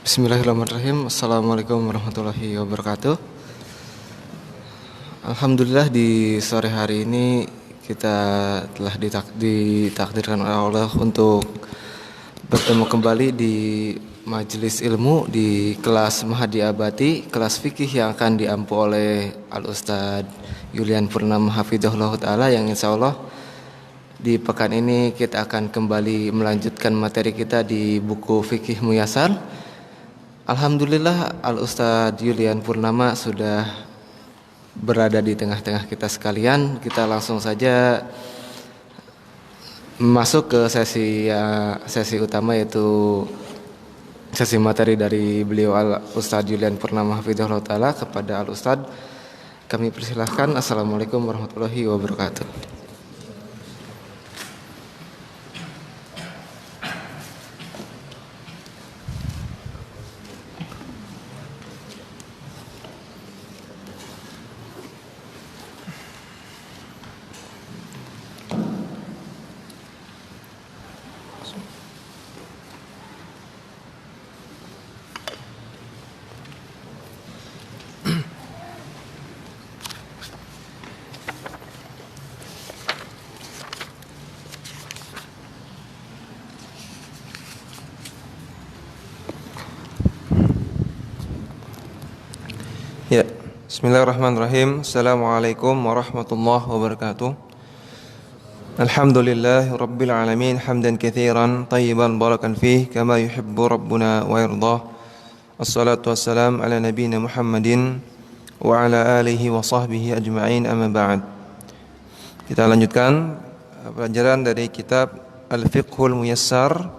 Bismillahirrahmanirrahim. Assalamualaikum warahmatullahi wabarakatuh. Alhamdulillah di sore hari ini kita telah ditakdirkan oleh Allah untuk bertemu kembali di majelis ilmu di kelas Mahadi Abati, kelas fikih yang akan diampu oleh Al-Ustadz Yulian Purnama Hafidhahullah Ta'ala, yang insya Allah di pekan ini kita akan kembali melanjutkan materi kita di buku Fikih Muyasar. Alhamdulillah Al-Ustadz Yulian Purnama sudah berada di tengah-tengah kita sekalian. Kita langsung saja masuk ke sesi utama, yaitu sesi materi dari beliau Al-Ustadz Yulian Purnama Hafidhahullah Ta'ala. Kepada Al-Ustadz kami persilahkan. Assalamualaikum warahmatullahi wabarakatuh. Ya, bismillahirrahmanirrahim. Assalamualaikum warahmatullahi wabarakatuh. Alhamdulillah rabbil alamin, hamdan katsiran tayyiban barakan fih kama yuhibbu rabbuna wa yardah. Assalatu wassalam ala nabiyina Muhammadin wa ala alihi wa sahbihi ajma'in, amma ba'd. Kita lanjutkan pelajaran dari kitab Al-Fiqhul Muyassar,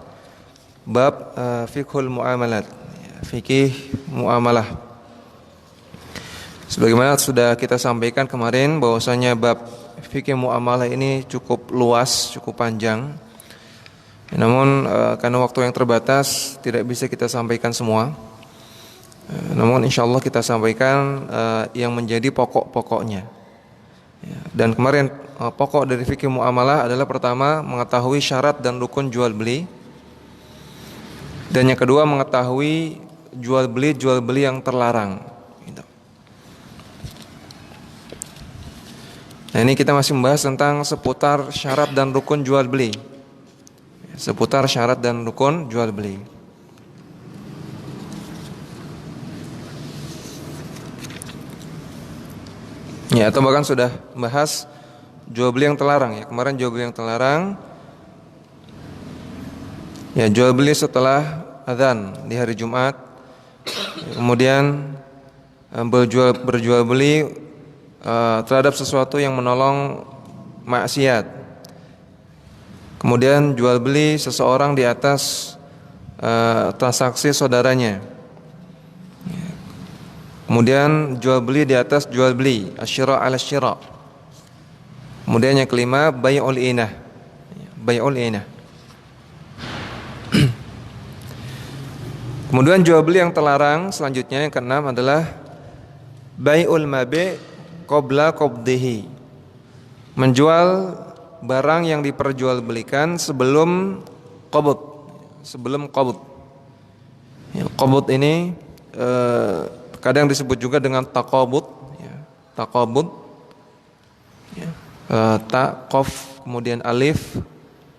bab Fiqhul Muamalat, fikih muamalah. Sebagaimana sudah kita sampaikan kemarin bahwasanya bab fikih muamalah ini cukup luas, cukup panjang. Namun karena waktu yang terbatas tidak bisa kita sampaikan semua. Namun insyaallah kita sampaikan yang menjadi pokok-pokoknya. Dan kemarin pokok dari fikih muamalah adalah pertama mengetahui syarat dan rukun jual beli. Dan yang kedua mengetahui jual beli yang terlarang. Nah, ini kita masih membahas tentang seputar syarat dan rukun jual beli. Seputar syarat dan rukun jual beli. Ya, atau bahkan sudah membahas jual beli yang terlarang ya. Kemarin jual beli yang terlarang. Ya, jual beli setelah azan di hari Jumat. Kemudian berjual beli terhadap sesuatu yang menolong maksiat. Kemudian jual beli seseorang di atas transaksi saudaranya. Kemudian jual beli di atas jual beli, asyira ala syira. Kemudian yang kelima bai'ul inah. Bai'ul inah. Kemudian jual beli yang terlarang selanjutnya yang keenam adalah bai'ul mabi' qabla qabdihi, menjual barang yang diperjualbelikan sebelum qabd. Sebelum qabd. Ya, qabd ini kadang disebut juga dengan taqabud. Ya, taqabud. Ya, ta, qaf, kemudian alif,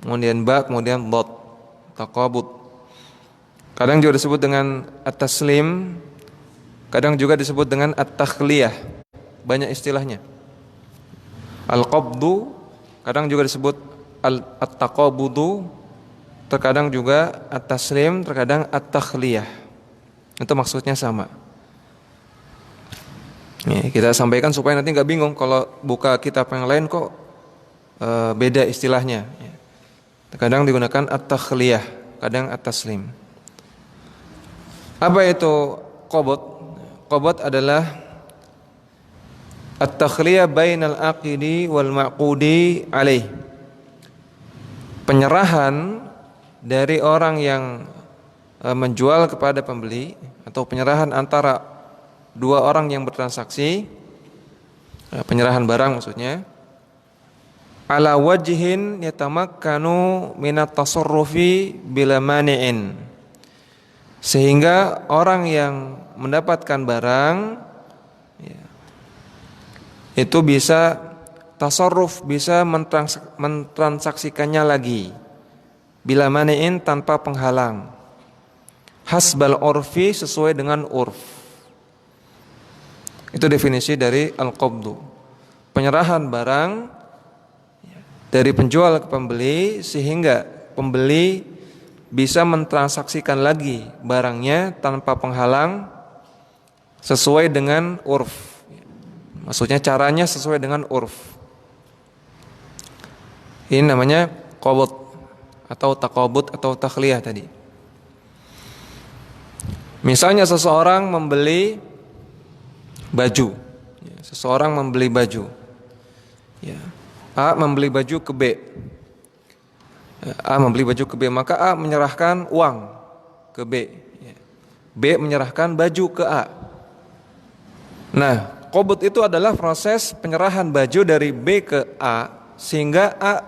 kemudian ba, kemudian dot. Taqabud. Kadang juga disebut dengan at-taslim, kadang juga disebut dengan at-takhliyah. Banyak istilahnya. Al-qabdu kadang juga disebut at-taqabudu, terkadang juga at-taslim, terkadang at-takhliyah. Itu maksudnya sama. Ya, kita sampaikan supaya nanti nggak bingung kalau buka kitab yang lain kok beda istilahnya. Ya. Kadang digunakan at-takhliyah, kadang at-taslim. Apa itu qabd? Qabd adalah at-takhliyah bainal aqidi wal ma'qudi alaih. Penyerahan dari orang yang menjual kepada pembeli, atau penyerahan antara dua orang yang bertransaksi, penyerahan barang maksudnya, ala wajhin yatamakkanu minat tasarrufi bila mani'in, sehingga orang yang mendapatkan barang itu bisa tasarruf, bisa mentransaksikannya lagi bila mani'in, tanpa penghalang, hasbal urfi, sesuai dengan urf. Itu definisi dari al-qabdu, penyerahan barang dari penjual ke pembeli sehingga pembeli bisa mentransaksikan lagi barangnya tanpa penghalang sesuai dengan urf. Maksudnya caranya sesuai dengan urf. Ini namanya qabd atau taqabud atau takhliyah tadi. Misalnya seseorang membeli baju. Seseorang membeli baju. Ya. A membeli baju ke B. A membeli baju ke B, maka A menyerahkan uang ke B. B menyerahkan baju ke A. Nah, qabd itu adalah proses penyerahan baju dari B ke A sehingga A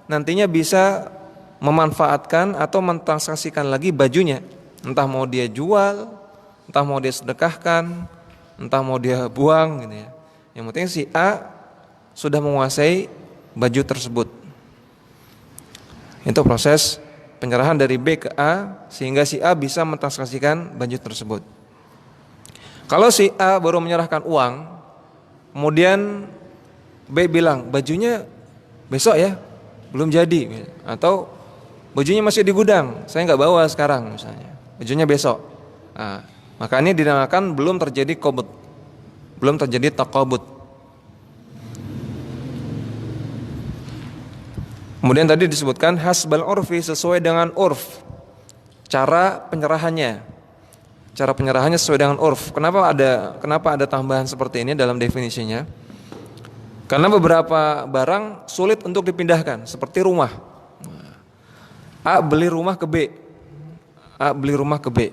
nantinya bisa memanfaatkan atau mentransaksikan lagi bajunya. Entah mau dia jual, entah mau dia sedekahkan, entah mau dia buang gitu ya. Yang penting si A sudah menguasai baju tersebut. Itu proses penyerahan dari B ke A sehingga si A bisa mentransaksikan baju tersebut. Kalau si A baru menyerahkan uang, kemudian B bilang bajunya besok ya, belum jadi, atau bajunya masih di gudang, saya nggak bawa sekarang misalnya, bajunya besok. Nah, Maka ini dinamakan belum terjadi qabd, belum terjadi taqabud. Kemudian tadi disebutkan hasbal urfi, sesuai dengan urf, cara penyerahannya. Cara penyerahannya sesuai dengan urf. Kenapa ada tambahan seperti ini dalam definisinya? Karena beberapa barang sulit untuk dipindahkan, seperti rumah. A beli rumah ke B. A beli rumah ke B.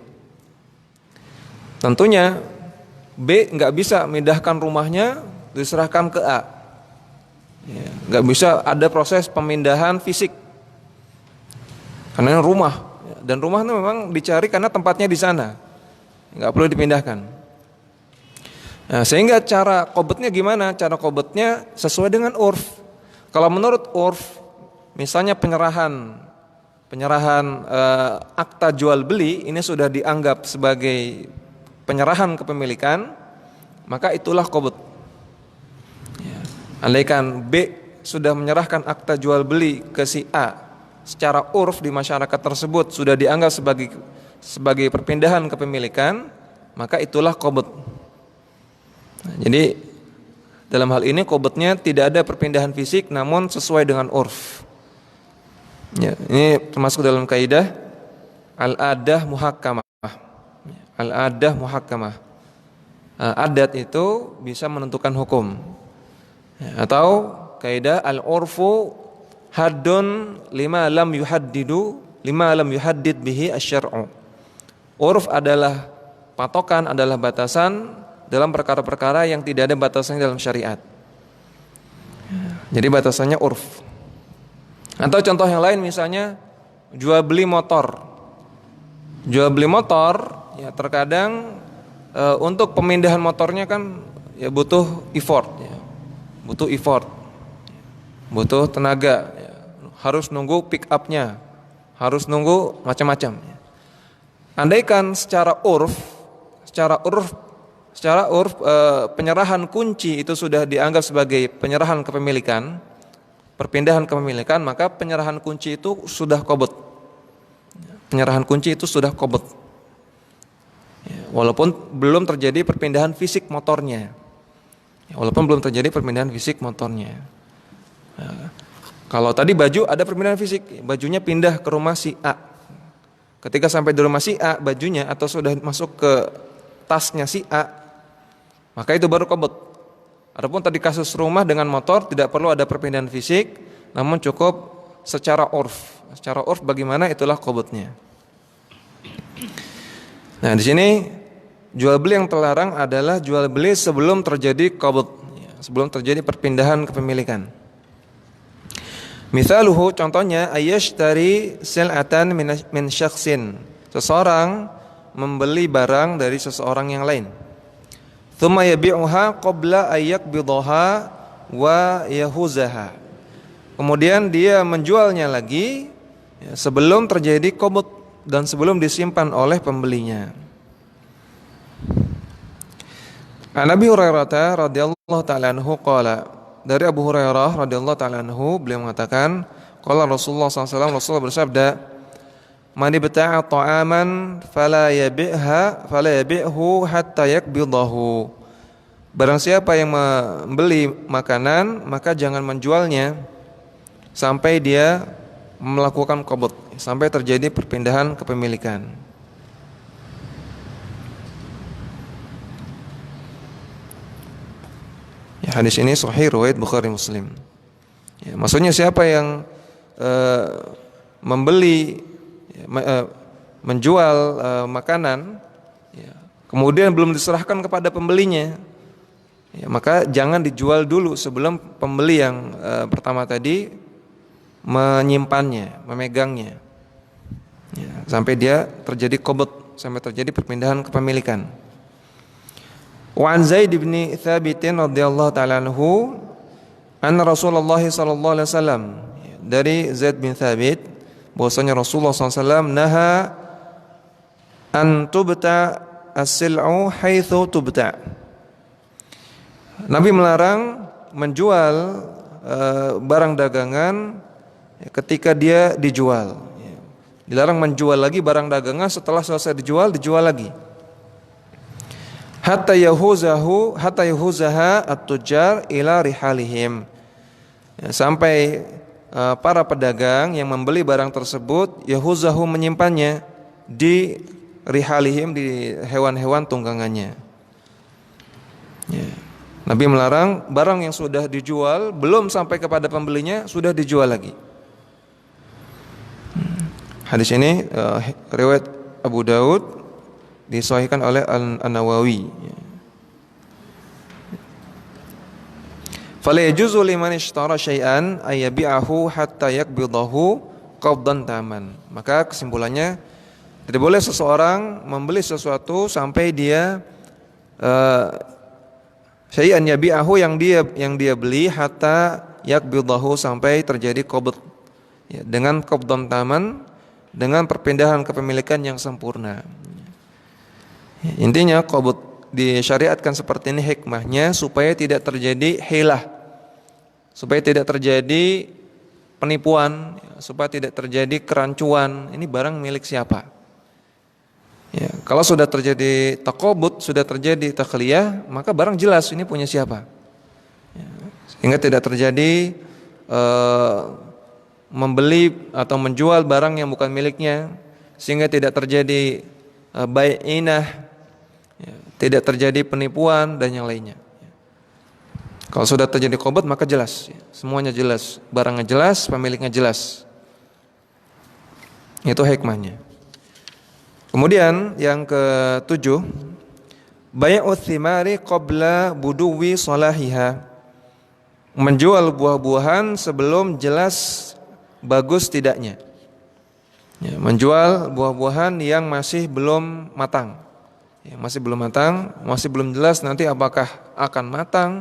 Tentunya B nggak bisa memindahkan rumahnya diserahkan ke A. Ya, nggak bisa ada proses pemindahan fisik. Karena rumah, dan rumah itu memang dicari karena tempatnya di sana, nggak perlu dipindahkan. Nah, sehingga cara qabdnya gimana? Cara qabdnya sesuai dengan urf. Kalau menurut urf, misalnya penyerahan akta jual beli ini sudah dianggap sebagai penyerahan kepemilikan, maka itulah qabd. Ya. Andaikan B sudah menyerahkan akta jual beli ke si A, secara urf di masyarakat tersebut sudah dianggap sebagai perpindahan kepemilikan, maka itulah qabd. Nah, jadi dalam hal ini qabdnya tidak ada perpindahan fisik, namun sesuai dengan urf. Ya, ini termasuk dalam kaidah al-adah muhakkamah. Al-adah muhakkamah. Adat itu bisa menentukan hukum. Ya, atau kaidah al-urfu haddun lima lam yuhaddid bihi asy-syar'u. Urf adalah patokan, adalah batasan dalam perkara-perkara yang tidak ada batasannya dalam syariat. Jadi batasannya urf. Atau contoh yang lain, misalnya jual beli motor. Jual beli motor, ya terkadang untuk pemindahan motornya kan ya butuh effort, ya. Butuh tenaga, ya. Harus nunggu pick up-nya, harus nunggu macam-macam. Andaikan secara urf penyerahan kunci itu sudah dianggap sebagai penyerahan kepemilikan, perpindahan kepemilikan, maka penyerahan kunci itu sudah qabd. Penyerahan kunci itu sudah qabd. Ya, walaupun belum terjadi perpindahan fisik motornya. Nah, kalau tadi baju ada perpindahan fisik, bajunya pindah ke rumah si A. Ketika sampai di rumah si A, bajunya atau sudah masuk ke tasnya si A, maka itu baru qabd. Adapun tadi kasus rumah dengan motor tidak perlu ada perpindahan fisik, namun cukup secara urf. Secara urf bagaimana, itulah qabdnya. Nah, di sini jual beli yang terlarang adalah jual beli sebelum terjadi qabd, sebelum terjadi perpindahan kepemilikan. Misaluhu, contohnya ayyashtari sil'atan min syakhsin. Seseorang membeli barang dari seseorang yang lain. Tsumma yabi'uha qabla ayyaqbidaha wa yahuzaha. Kemudian dia menjualnya lagi sebelum terjadi qabd dan sebelum disimpan oleh pembelinya. An Abi Hurairah radhiyallahu ta'ala anhu qala, dari Abu Hurairah radhiyallahu ta'ala anhu beliau mengatakan, qala Rasulullah SAW, Rasulullah bersabda, man ibta'a ta'aman fala yabi'hu hatta yakbidahu. Barang siapa yang membeli makanan, maka jangan menjualnya sampai dia melakukan qabd, sampai terjadi perpindahan kepemilikan. Ya, hadis ini sahih riwayat Bukhari Muslim. Ya, maksudnya siapa yang menjual makanan, ya, kemudian belum diserahkan kepada pembelinya, ya, maka jangan dijual dulu sebelum pembeli yang pertama tadi menyimpannya, memegangnya, ya, sampai dia terjadi qabd, sampai terjadi perpindahan kepemilikan. Wa an Zaid bin Thabit radhiyallahu ta'ala anhu anna Rasulullah sallallahu alaihi wasallam, dari Zaid bin Thabit bahwasanya Rasulullah SAW naha an tubta as-sil'u haitsu tubta. Nabi melarang menjual barang dagangan ketika dia dijual. Dilarang menjual lagi barang dagangan setelah selesai dijual lagi. hatta yahuzaha at-tujjar ila rihalihim. Ya, sampai para pedagang yang membeli barang tersebut yahuzahu menyimpannya di rihalihim, di hewan-hewan tunggangannya. Ya. Nabi melarang barang yang sudah dijual belum sampai kepada pembelinya sudah dijual lagi. Hadis ini riwayat Abu Daud disahihkan oleh An-Nawawi. Fala yajuzu liman ishtara syai'an ay yabi'ahu hatta yakbidahu qabdan taman. Maka kesimpulannya tidak boleh seseorang membeli sesuatu sampai dia syai'an yabi'ahu yang dia beli hatta yakbidahu sampai terjadi qabd, ya, dengan qabdan taman, dengan perpindahan kepemilikan yang sempurna. Intinya qabd disyariatkan seperti ini hikmahnya supaya tidak terjadi hilah, supaya tidak terjadi penipuan, supaya tidak terjadi kerancuan. Ini barang milik siapa? Ya, kalau sudah terjadi taqabud, sudah terjadi takhliyah, maka barang jelas ini punya siapa. Ya, sehingga tidak terjadi membeli atau menjual barang yang bukan miliknya, sehingga tidak terjadi bai'inah, ya, tidak terjadi penipuan dan yang lainnya. Ya. Kalau sudah terjadi qabd maka jelas, ya, semuanya jelas, barangnya jelas, pemiliknya jelas. Itu hikmahnya. Kemudian yang ke-7, bai'ut thimari qabla buduwi salahiha. Menjual buah-buahan sebelum jelas bagus tidaknya. Ya, menjual buah-buahan yang masih belum matang. Ya, masih belum matang, masih belum jelas nanti apakah akan matang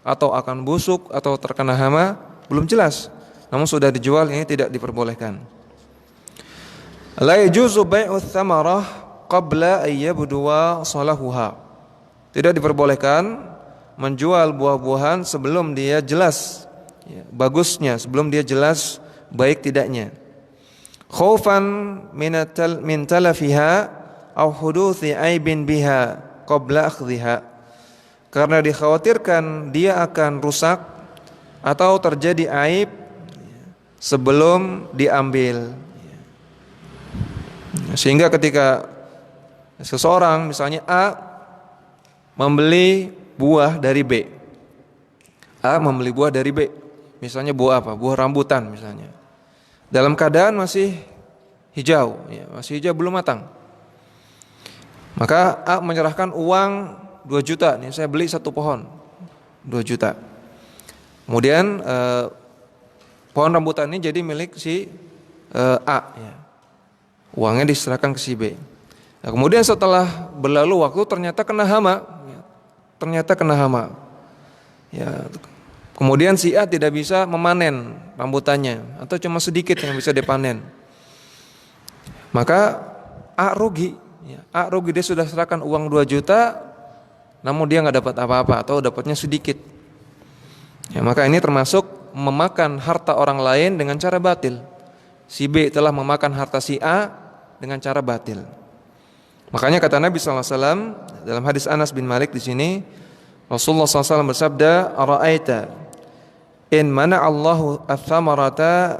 atau akan busuk atau terkena hama, belum jelas. Namun sudah dijual, ini tidak diperbolehkan. La yajuzu bai'ut thamarah qabla ayyabduwa salahuha. Tidak diperbolehkan menjual buah-buahan sebelum dia jelas, ya, bagusnya, sebelum dia jelas baik tidaknya. Khaufan min talafiha aw huduthi aibin biha qabla akhdhiha. Karena dikhawatirkan dia akan rusak atau terjadi aib sebelum diambil. Sehingga ketika seseorang misalnya A membeli buah dari B, A membeli buah dari B, misalnya buah apa? Buah rambutan misalnya, dalam keadaan masih hijau, ya, masih hijau belum matang. Maka A menyerahkan uang 2 juta, nih saya beli 1 pohon 2 juta. Kemudian pohon rambutan ini jadi milik si A, ya. Uangnya diserahkan ke si B. Nah, kemudian setelah berlalu waktu ternyata kena hama, ya, kemudian si A tidak bisa memanen rambutannya atau cuma sedikit yang bisa dipanen. Maka A rugi, ya. A rugi, dia sudah serahkan uang 2 juta, namun dia nggak dapat apa-apa atau dapatnya sedikit. Ya, maka ini termasuk memakan harta orang lain dengan cara batil. Si B telah memakan harta si A dengan cara batil. Makanya kata Nabi SAW dalam hadis Anas bin Malik di sini, Rasulullah SAW bersabda, "Ara'aita in mana Allahu ats-tsamarata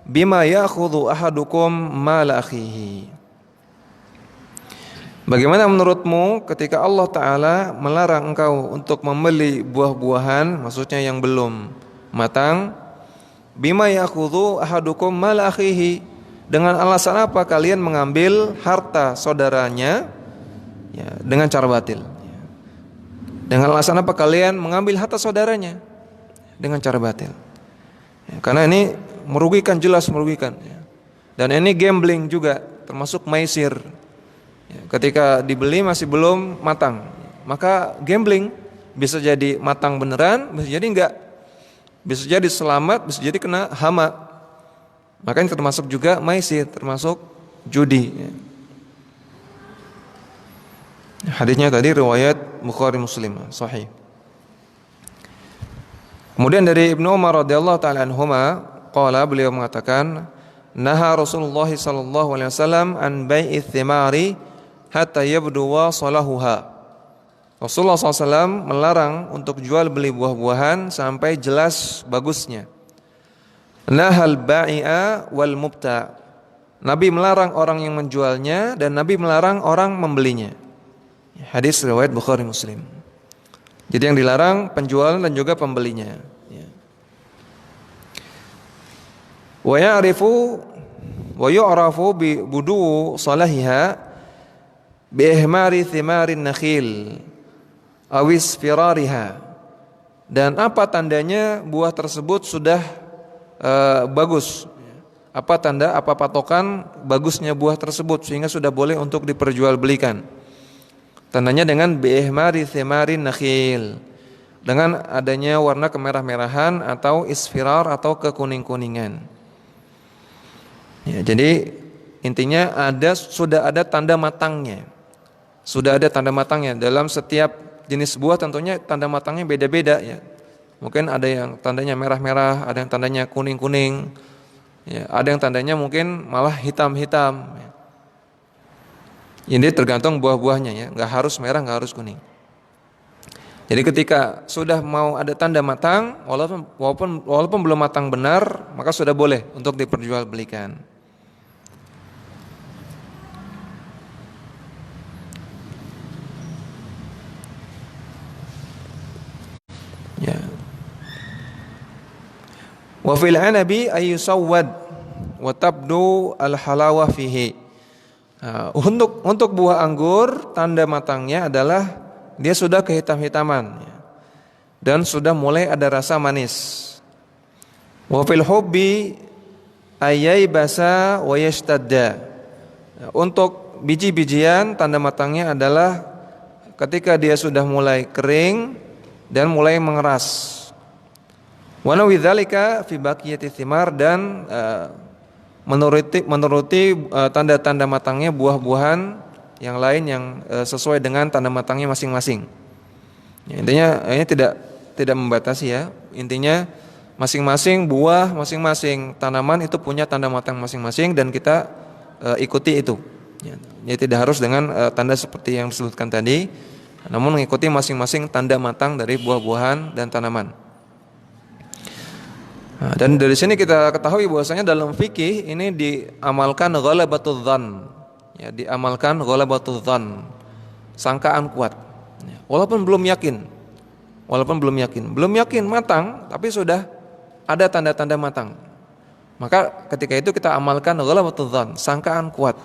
bima ya'khudhu ahadukum mala akhihi." Bagaimana menurutmu ketika Allah Ta'ala melarang engkau untuk membeli buah-buahan, maksudnya yang belum matang, bima ya'khudhu ahadukum mala akhihi, dengan alasan apa kalian mengambil harta saudaranya, ya, dengan cara batil? Dengan alasan apa kalian mengambil harta saudaranya dengan cara batil? Ya, karena ini merugikan, jelas merugikan. Ya. Dan ini gambling juga, termasuk maisir. Ya, ketika dibeli masih belum matang, maka gambling, bisa jadi matang beneran, bisa jadi enggak, bisa jadi selamat, bisa jadi kena hama. Makanya termasuk juga maisir, termasuk judi. Hadisnya tadi riwayat Bukhari Muslim, sahih. Kemudian dari Ibnu Umar radhiyallahu taala anhuma, qala, beliau mengatakan, naha Rasulullah sallallahu alaihi wasallam an bai'its thimari hatta yabdu wa salahuha. Rasulullah SAW melarang untuk jual beli buah-buahan sampai jelas bagusnya. Nahal ba'i'a wal mubta'. Nabi melarang orang yang menjualnya dan Nabi melarang orang membelinya. Hadis riwayat Bukhari Muslim. Jadi yang dilarang penjualan dan juga pembelinya. Wa ya'rifu wa yu'rafu bi budu salahiha bi ihmari thimarin nakhil awis firariha. Dan apa tandanya buah tersebut sudah bagus? Apa tanda, apa patokan bagusnya buah tersebut sehingga sudah boleh untuk diperjualbelikan? Tandanya dengan bi ihmari thimarin nakhil, dengan adanya warna kemerah-merahan atau isfirar atau kekuning-kuningan. Ya, jadi intinya sudah ada tanda matangnya. Sudah ada tanda matangnya. Dalam setiap jenis buah tentunya tanda matangnya beda-beda ya. Mungkin ada yang tandanya merah-merah, ada yang tandanya kuning-kuning, ya, ada yang tandanya mungkin malah hitam-hitam. Ya. Ini tergantung buah-buahnya ya, nggak harus merah, nggak harus kuning. Jadi ketika sudah mau ada tanda matang, walaupun belum matang benar, maka sudah boleh untuk diperjualbelikan. Ya. Wa fil anabi ayyusawwad wa tabdu al halawah fihi. Untuk buah anggur tanda matangnya adalah dia sudah kehitam-hitaman ya, dan sudah mulai ada rasa manis. Wa fil hubbi ayaybasa wa yashtadda. Untuk biji-bijian tanda matangnya adalah ketika dia sudah mulai kering dan mulai mengeras. Wa nawidzalika fi baqiyati thimar, dan menuruti tanda-tanda matangnya buah-buahan yang lain yang sesuai dengan tanda matangnya masing-masing. Ya, intinya ini tidak membatasi ya. Intinya masing-masing buah, masing-masing tanaman itu punya tanda matang masing-masing dan kita ikuti itu. Ya, jadi tidak harus dengan tanda seperti yang disebutkan tadi, namun mengikuti masing-masing tanda matang dari buah-buahan dan tanaman. Nah, dan dari sini kita ketahui bahwasanya dalam fikih ini diamalkan ghalabatul dzan. Ya, diamalkan ghalabatul dzan, sangkaan kuat. Ya, walaupun belum yakin matang, tapi sudah ada tanda-tanda matang. Maka ketika itu kita amalkan ghalabatul dzan, sangkaan kuat.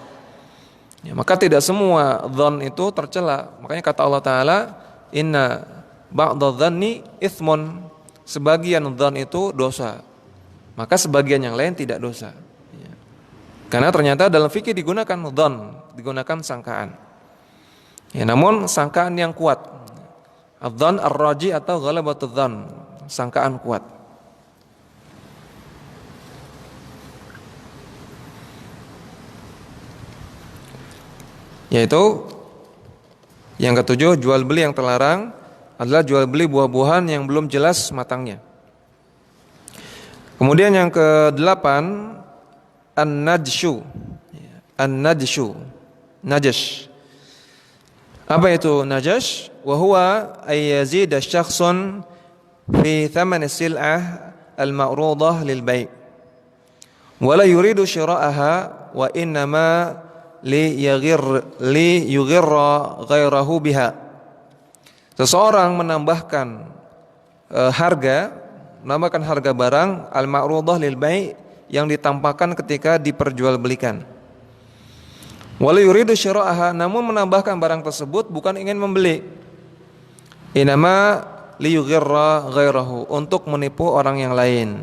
Ya, maka tidak semua dzan itu tercela. Makanya kata Allah Ta'ala, inna ba'dadh dzanni itsmun. Sebagian dzan itu dosa, maka sebagian yang lain tidak dosa. Ya. Karena ternyata dalam fikih digunakan dzan, digunakan sangkaan. Ya, namun sangkaan yang kuat. Adzan ar-raji atau ghalabatul dzan, sangkaan kuat. Yaitu yang ketujuh, jual beli yang terlarang adalah jual beli buah-buahan yang belum jelas matangnya. Kemudian yang kedelapan, an-najshu. Najash. Apa itu najash? Wa huwa ay yazid asy-syakhsun fi thaman as-sil'ah al-ma'rudah lil bai'. Wa la yuridu syira'aha wa innama li yughirra ghairahu biha. Seseorang menambahkan menambahkan harga barang al-ma'rudah lil bai' yang ditampakkan ketika diperjualbelikan. Wala yuridu syira'aha, namun menambahkan barang tersebut bukan ingin membeli. Inama li yughirra ghairahu, untuk menipu orang yang lain.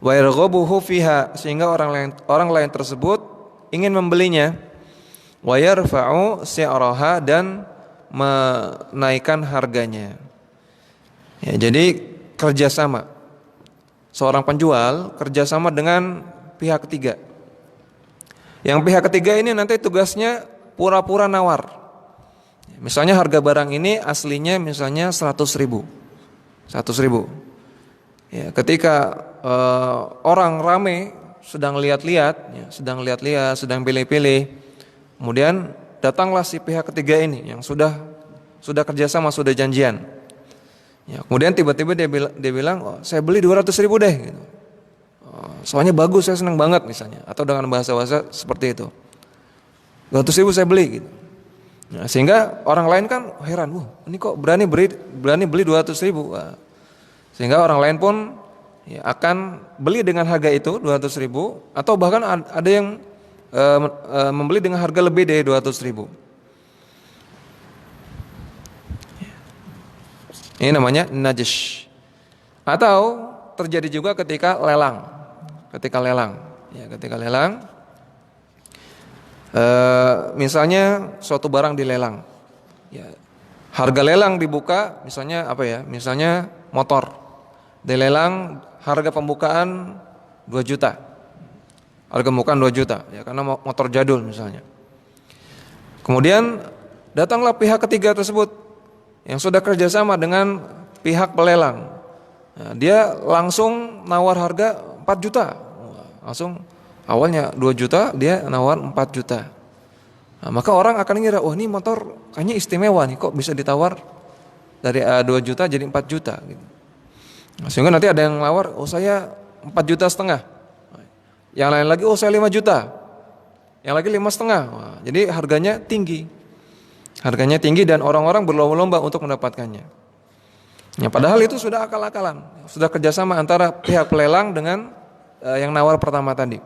Wa yarghabuhu fiha, sehingga orang lain tersebut ingin membelinya. Wa yarfa'u si'raha, dan menaikkan harganya. Ya, jadi kerjasama. Seorang penjual kerjasama dengan pihak ketiga. Yang pihak ketiga ini nanti tugasnya pura-pura nawar. Misalnya harga barang ini aslinya misalnya 100.000. Ya, ketika orang rame sedang lihat-lihat, sedang pilih-pilih, kemudian datanglah si pihak ketiga ini yang sudah sudah kerjasama, sudah janjian. Ya, kemudian tiba-tiba dia bilang, oh, saya beli 200.000 deh. Gitu. Oh, soalnya bagus, saya senang banget misalnya. Atau dengan bahasa-bahasa seperti itu. 200.000 saya beli. Gitu. Nah, sehingga orang lain kan heran, wah ini kok berani beli 200.000. Wah. Sehingga orang lain pun ya, akan beli dengan harga itu 200.000, atau bahkan ada yang membeli dengan harga lebih dari 200.000. Ini namanya najish. Atau terjadi juga ketika lelang. Ketika lelang, misalnya suatu barang dilelang. Ya, harga lelang dibuka, misalnya apa ya? Misalnya motor. Dilelang harga pembukaan 2 juta. Harga pembukaan 2 juta, ya, karena motor jadul misalnya. Kemudian datanglah pihak ketiga tersebut yang sudah kerjasama dengan pihak pelelang. Nah, dia langsung nawar harga 4 juta. Langsung awalnya 2 juta, dia nawar 4 juta. Nah, maka orang akan ngira, oh ini motor kayaknya istimewa nih, kok bisa ditawar dari 2 juta jadi 4 juta gitu. Nah, sehingga nanti ada yang nawar, oh saya 4,5 juta. Yang lain lagi, oh saya 5 juta. Yang lagi 5,5. Wah, jadi harganya tinggi. Harganya tinggi dan orang-orang berlomba-lomba untuk mendapatkannya. Ya, padahal itu sudah akal-akalan, sudah kerjasama antara pihak pelelang dengan yang nawar pertama tadi.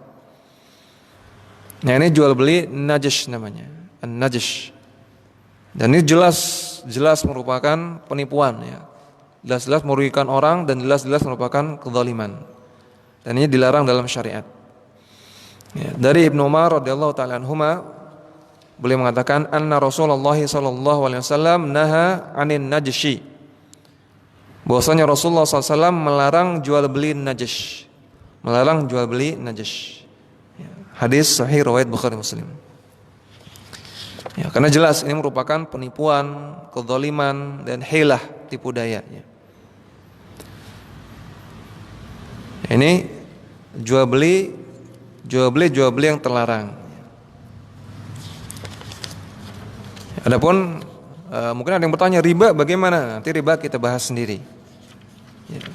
Nah, ini jual beli najish namanya, an-najish. Dan ini jelas merupakan penipuan, ya. Jelas-jelas merugikan orang dan jelas-jelas merupakan kezaliman. Dan ini dilarang dalam syariat. Ya, dari Ibnu Umar radhiyallahu taala anhuma, beliau mengatakan anna Rasulullah sallallahu alaihi wasallam naha 'anin najshi. Bahwasanya Rasulullah SAW melarang jual beli najish. Melarang jual beli najish. Ya, hadis sahih riwayat Bukhari Muslim. Ya, karena jelas ini merupakan penipuan, kezaliman dan hilah, tipu daya, ya. Ini jual beli yang terlarang. Adapun mungkin ada yang bertanya riba bagaimana? Nanti riba kita bahas sendiri. Ya.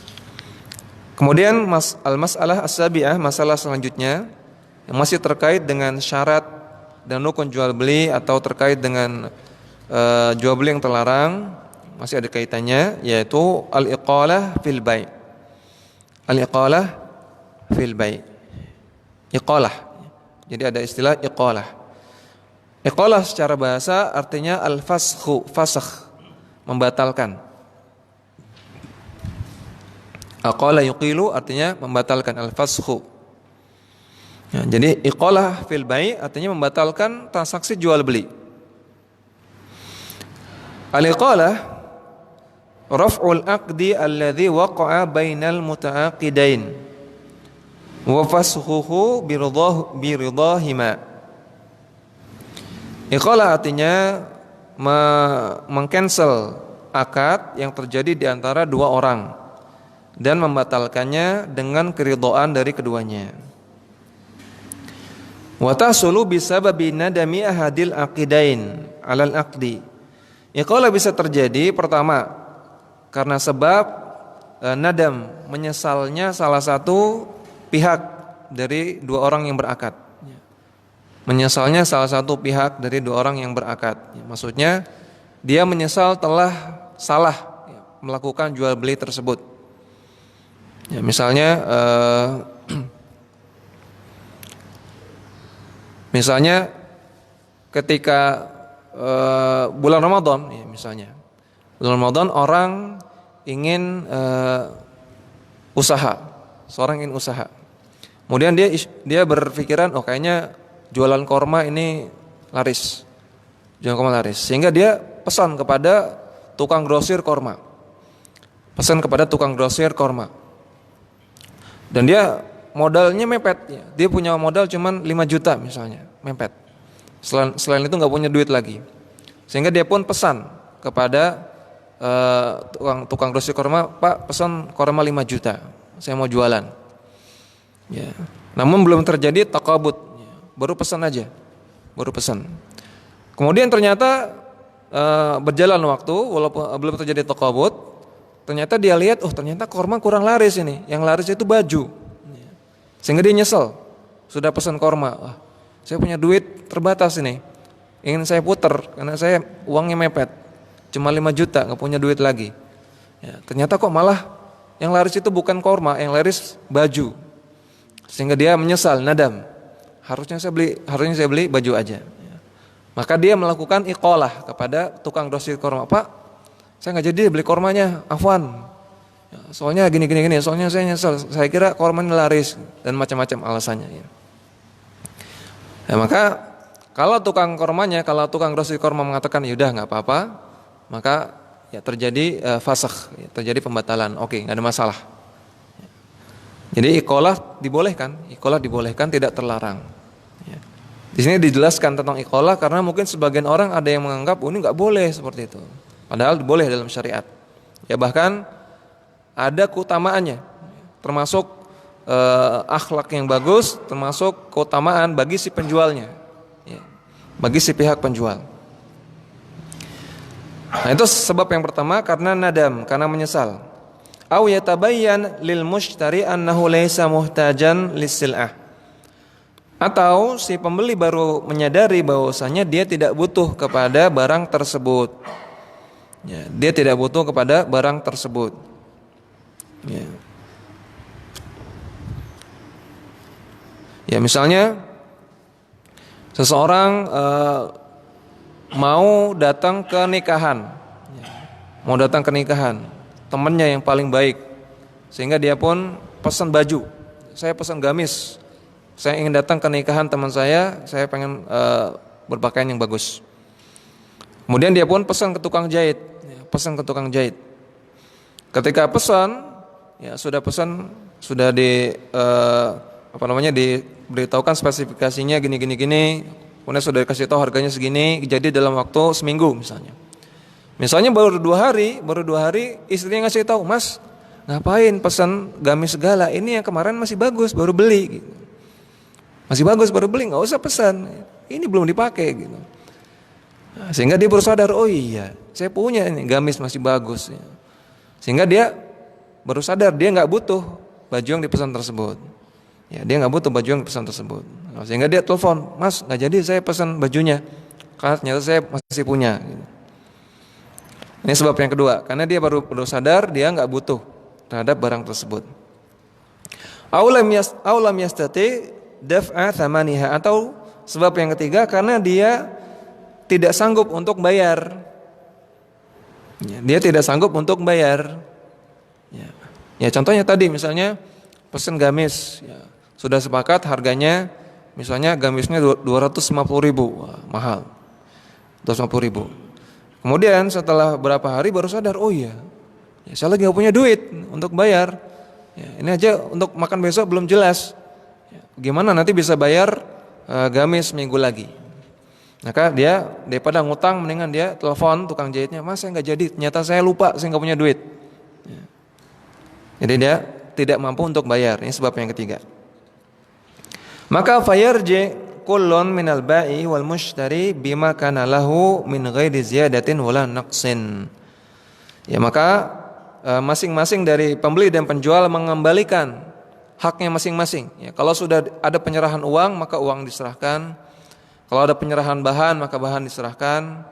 Kemudian al-mas'alah as-sabi'ah, masalah selanjutnya yang masih terkait dengan syarat dan rukun jual beli atau terkait dengan jual beli yang terlarang, masih ada kaitannya, yaitu al-iqalah fil bai'. Al-iqalah fil bai'. Iqalah. Jadi ada istilah iqalah. Iqalah secara bahasa artinya al-fasakh, fasakh, membatalkan. Aqala yuqilu artinya membatalkan, al-fasakh. Ya, jadi iqalah fil bai' artinya membatalkan transaksi jual beli. Al-iqalah raf'ul aqdi alladhi waqa'a bainal muta'aqidain wa fasakhuhu biridahima. Iqalah artinya mengcancel akad yang terjadi di antara dua orang dan membatalkannya dengan keridhaan dari keduanya. Wa tahsulu bisababi nadami ahadil aqidain 'alal aqdi. Iqalah bisa terjadi pertama karena sebab nadam, menyesalnya salah satu pihak dari dua orang yang berakad. Menyesalnya salah satu pihak dari dua orang yang berakad. Maksudnya dia menyesal telah salah melakukan jual beli tersebut. Ya, misalnya ketika bulan Ramadan, ya, misalnya bulan Ramadan orang ingin usaha, seorang ingin usaha. Kemudian dia berpikiran, oh kayaknya jualan korma ini laris, jualan korma laris, sehingga dia pesan kepada tukang grosir korma, dan dia modalnya mepet, dia punya modal cuman 5 juta misalnya, mepet. Selain itu nggak punya duit lagi, sehingga dia pun pesan kepada tukang grosir korma, Pak pesan korma 5 juta, saya mau jualan. Ya. Namun belum terjadi taqabud, baru pesan aja, Kemudian ternyata berjalan waktu, walaupun belum terjadi taqabud, ternyata dia lihat, ternyata korma kurang laris ini. Yang laris itu baju. Sehingga dia nyesel. Sudah pesan korma, saya punya duit terbatas ini, ingin saya putar karena saya uangnya mepet, cuma 5 juta, nggak punya duit lagi. Ya, ternyata kok malah yang laris itu bukan korma, yang laris baju. Sehingga dia menyesal, nadam. Harusnya saya beli baju aja. Ya. Maka dia melakukan iqalah kepada tukang grosir korma. Pak, saya nggak jadi beli kormanya, afwan. Ya, soalnya gini, soalnya saya nyesal. Saya kira kormanya laris dan macam-macam alasannya. Ya. Ya, maka kalau tukang grosir korma mengatakan yaudah nggak apa-apa, maka ya terjadi fasakh, ya, terjadi pembatalan. Oke, nggak ada masalah. Jadi iqalah dibolehkan, tidak terlarang. Ya. Di sini dijelaskan tentang iqalah karena mungkin sebagian orang ada yang menganggap ini nggak boleh seperti itu. Padahal boleh dalam syariat. Ya bahkan ada keutamaannya, termasuk akhlak yang bagus, termasuk keutamaan bagi si penjualnya, ya, bagi si pihak penjual. Nah itu sebab yang pertama, karena nadam, karena menyesal. Au yatabayyan lil mushtari annahu laysa muhtajan lis-sil'ah. Atau si pembeli baru menyadari bahwasanya dia tidak butuh kepada barang tersebut. Ya, dia tidak butuh kepada barang tersebut. Ya. Ya misalnya seseorang mau datang ke nikahan, temannya yang paling baik, sehingga dia pun pesan baju. Saya pesan gamis, saya ingin datang ke nikahan teman saya pengen berpakaian yang bagus. Kemudian dia pun pesan ke tukang jahit. Ketika pesan, ya sudah diberitahukan spesifikasinya gini, kemudian sudah dikasih tahu harganya segini, jadi dalam waktu seminggu misalnya. Misalnya baru dua hari istrinya ngasih tahu, Mas, ngapain pesan gamis segala? Ini yang kemarin masih bagus, baru beli. Gitu. Nggak usah pesan. Ini belum dipakai. Gitu. Nah, sehingga dia baru sadar, oh iya, saya punya ini gamis masih bagus. Ya. Sehingga dia baru sadar dia nggak butuh baju yang dipesan tersebut. Ya, dia nggak butuh baju yang dipesan tersebut. Nah, sehingga dia telepon, Mas, nggak jadi saya pesan bajunya, karena ternyata saya masih punya. Gitu. Ini sebab yang kedua, karena dia baru sadar dia nggak butuh terhadap barang tersebut. Aulam yastati daf'a thamaniha, atau sebab yang ketiga karena dia tidak sanggup untuk bayar. Ya, dia tidak sanggup untuk bayar. Ya contohnya tadi misalnya pesan gamis, ya, sudah sepakat harganya, misalnya gamisnya 250.000, wah, mahal, 250.000. Kemudian setelah berapa hari baru sadar, oh iya, ya, saya lagi nggak punya duit untuk bayar. Ya, ini aja untuk makan besok belum jelas. Ya, gimana nanti bisa bayar gamis minggu lagi? Maka dia daripada ngutang, mendingan dia telepon tukang jahitnya, Mas, saya nggak jadi, ternyata saya lupa, saya nggak punya duit. Ya. Jadi dia tidak mampu untuk bayar. Ini sebab yang ketiga. Maka fayarji kullun minal ba'i wal mushtari bima kana lahu min ghairi ziyadatin wala naqsin. Ya, maka masing-masing dari pembeli dan penjual mengembalikan haknya masing-masing. Ya, kalau sudah ada penyerahan uang, maka uang diserahkan. Kalau ada penyerahan bahan, maka bahan diserahkan.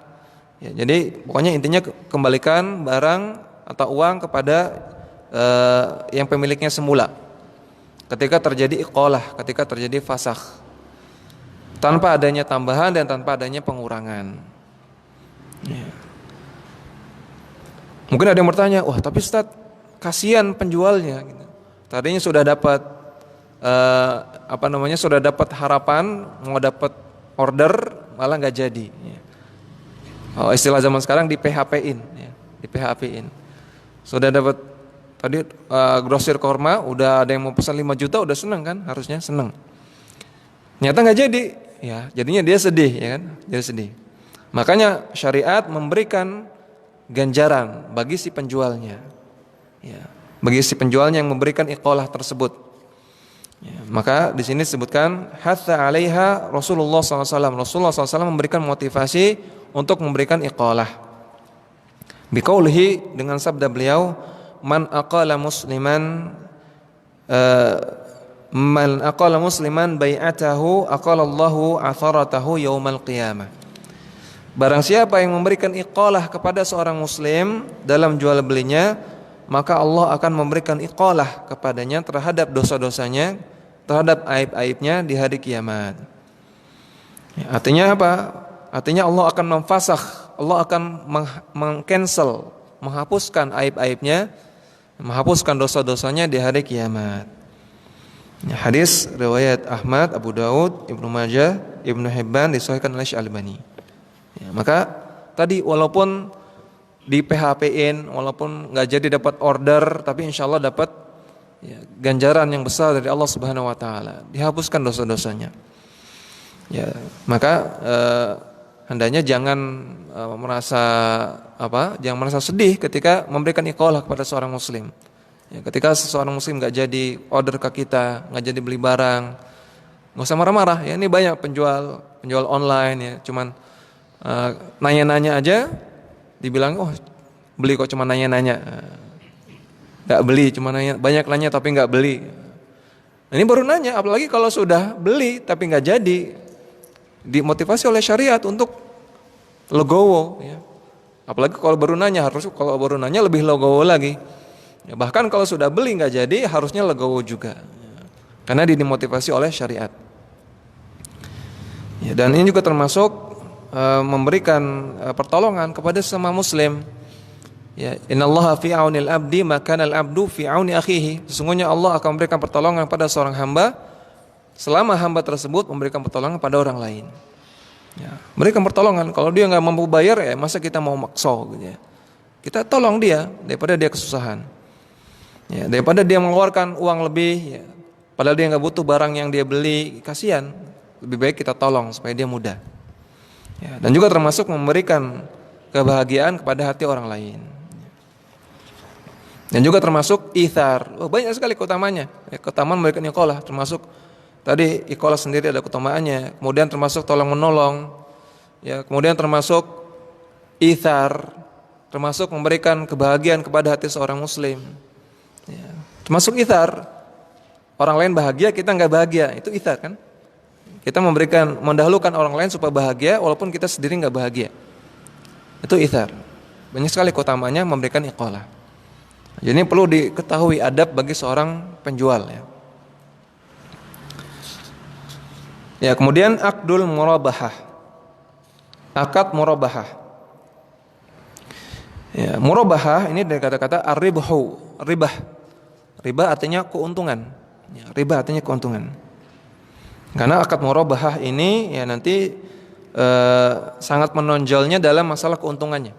Ya, jadi pokoknya intinya kembalikan barang atau uang kepada yang pemiliknya semula. Ketika terjadi iqalah, ketika terjadi fasakh, tanpa adanya tambahan dan tanpa adanya pengurangan. Ya. Mungkin ada yang bertanya, wah tapi Ustaz, kasihan penjualnya. Gitu. Tadinya sudah dapat sudah dapat harapan, mau dapat order, malah nggak jadi. Ya. Oh, istilah zaman sekarang di PHP-in, ya. Di PHP-in. Sudah dapat tadi grosir korma, udah ada yang mau pesan 5 juta, udah seneng kan? Harusnya seneng. Ternyata nggak jadi, ya jadinya dia sedih, ya kan? Jadi sedih. Makanya syariat memberikan ganjaran bagi si penjualnya, ya, bagi si penjualnya yang memberikan iqalah tersebut. Ya, maka di sini disebutkan hatta 'alaiha Rasulullah SAW. Rasulullah SAW memberikan motivasi untuk memberikan iqalah. Biqaulihi, dengan sabda beliau, man aqala musliman bai'atahu aqalallahu atharatahu yaumal qiyamah. Barang siapa yang memberikan iqalah kepada seorang muslim dalam jual belinya, maka Allah akan memberikan iqalah kepadanya terhadap dosa-dosanya, terhadap aib-aibnya di hari kiamat. Ya, artinya apa? Artinya Allah akan memfasakh, Allah akan mengcancel, menghapuskan aib-aibnya, menghapuskan dosa-dosanya di hari kiamat. Ya, hadis riwayat Ahmad, Abu Daud, Ibnu Majah, Ibnu Hibban, disahihkan oleh Syalbani. Ya, maka tadi walaupun di PHP-in, walaupun nggak jadi dapat order, tapi insya Allah dapat ganjaran yang besar dari Allah Subhanahu Wa Taala, dihapuskan dosa-dosanya. Ya, maka hendaknya jangan jangan merasa sedih ketika memberikan iqalah kepada seorang muslim. Ya, ketika seseorang muslim nggak jadi order ke kita, nggak jadi beli barang, nggak usah marah-marah. Ya, ini banyak penjual online ya, cuman nanya-nanya aja, dibilang beli kok cuma nanya-nanya, nggak beli, cuma nanya, banyak nanya tapi nggak beli. Ini baru nanya, apalagi kalau sudah beli tapi nggak jadi, dimotivasi oleh syariat untuk legowo. Ya. Apalagi kalau baru nanya, kalau baru nanya lebih legowo lagi. Ya, bahkan kalau sudah beli nggak jadi, harusnya legowo juga, karena dimotivasi oleh syariat. Ya, dan ini juga termasuk memberikan pertolongan kepada sesama muslim. Ya, innallaha fi aunil abdi maka al abdu fi auni akhihi. Sesungguhnya Allah akan memberikan pertolongan pada seorang hamba selama hamba tersebut memberikan pertolongan pada orang lain. Ya, berikan pertolongan. Kalau dia nggak mampu bayar, ya masa kita mau maksa gitu ya. Kita tolong dia daripada dia kesusahan. Ya, daripada dia mengeluarkan uang lebih, ya, padahal dia nggak butuh barang yang dia beli, kasihan. Lebih baik kita tolong supaya dia mudah. Ya, dan juga termasuk memberikan kebahagiaan kepada hati orang lain. Dan juga termasuk ithar. Banyak sekali keutamanya. Ya, keutamaan memberikan iqalah, termasuk tadi iqalah sendiri ada keutamaannya. Kemudian termasuk tolong menolong. Ya, kemudian termasuk ithar, termasuk memberikan kebahagiaan kepada hati seorang muslim. Ya, termasuk ithar. Orang lain bahagia, kita nggak bahagia, itu ithar kan? Kita mendahulukan orang lain supaya bahagia walaupun kita sendiri nggak bahagia. Itu ithar. Banyak sekali keutamaannya memberikan iqalah. Jadi ini perlu diketahui adab bagi seorang penjual ya. Ya, kemudian akdul murabahah. Akad murabahah. Ya, murabahah ini dari kata-kata ar-ribhu, ribah. Riba artinya keuntungan. Ya, riba artinya keuntungan. Karena akad murabahah ini ya nanti sangat menonjolnya dalam masalah keuntungannya.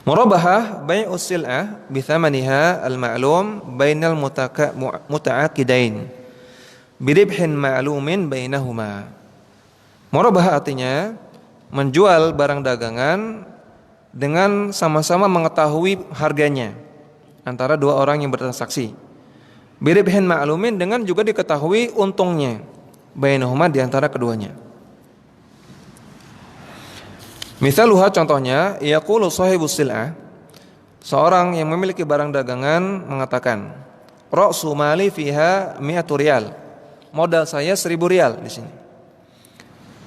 Murabahah bai'us sil'ah bi thamaniha al-ma'lum bainal muta'aqidain bi ribhin ma'lumin bainahuma. Murabahah artinya menjual barang dagangan dengan sama-sama mengetahui harganya antara dua orang yang bertransaksi. Biribhin ma'lumin, dengan juga diketahui untungnya bainahuma, di antara keduanya. Misaluha, contohnya, yaqulu sahibus sil'ah, seorang yang memiliki barang dagangan mengatakan, ra'su mali fiha 100 riyal, modal saya 1000 riyal di sini.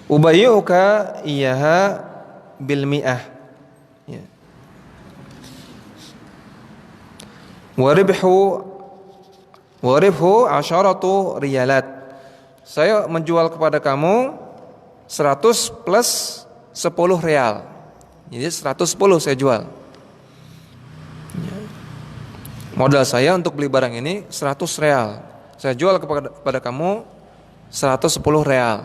Ubayyuka iyaha bil mi'ah. Ya. Waribhu asyaratu riyalat. Saya menjual kepada kamu 100 plus 10 real. Jadi 110 saya jual. Modal saya untuk beli barang ini 100 real. Saya jual kepada kamu 110 real.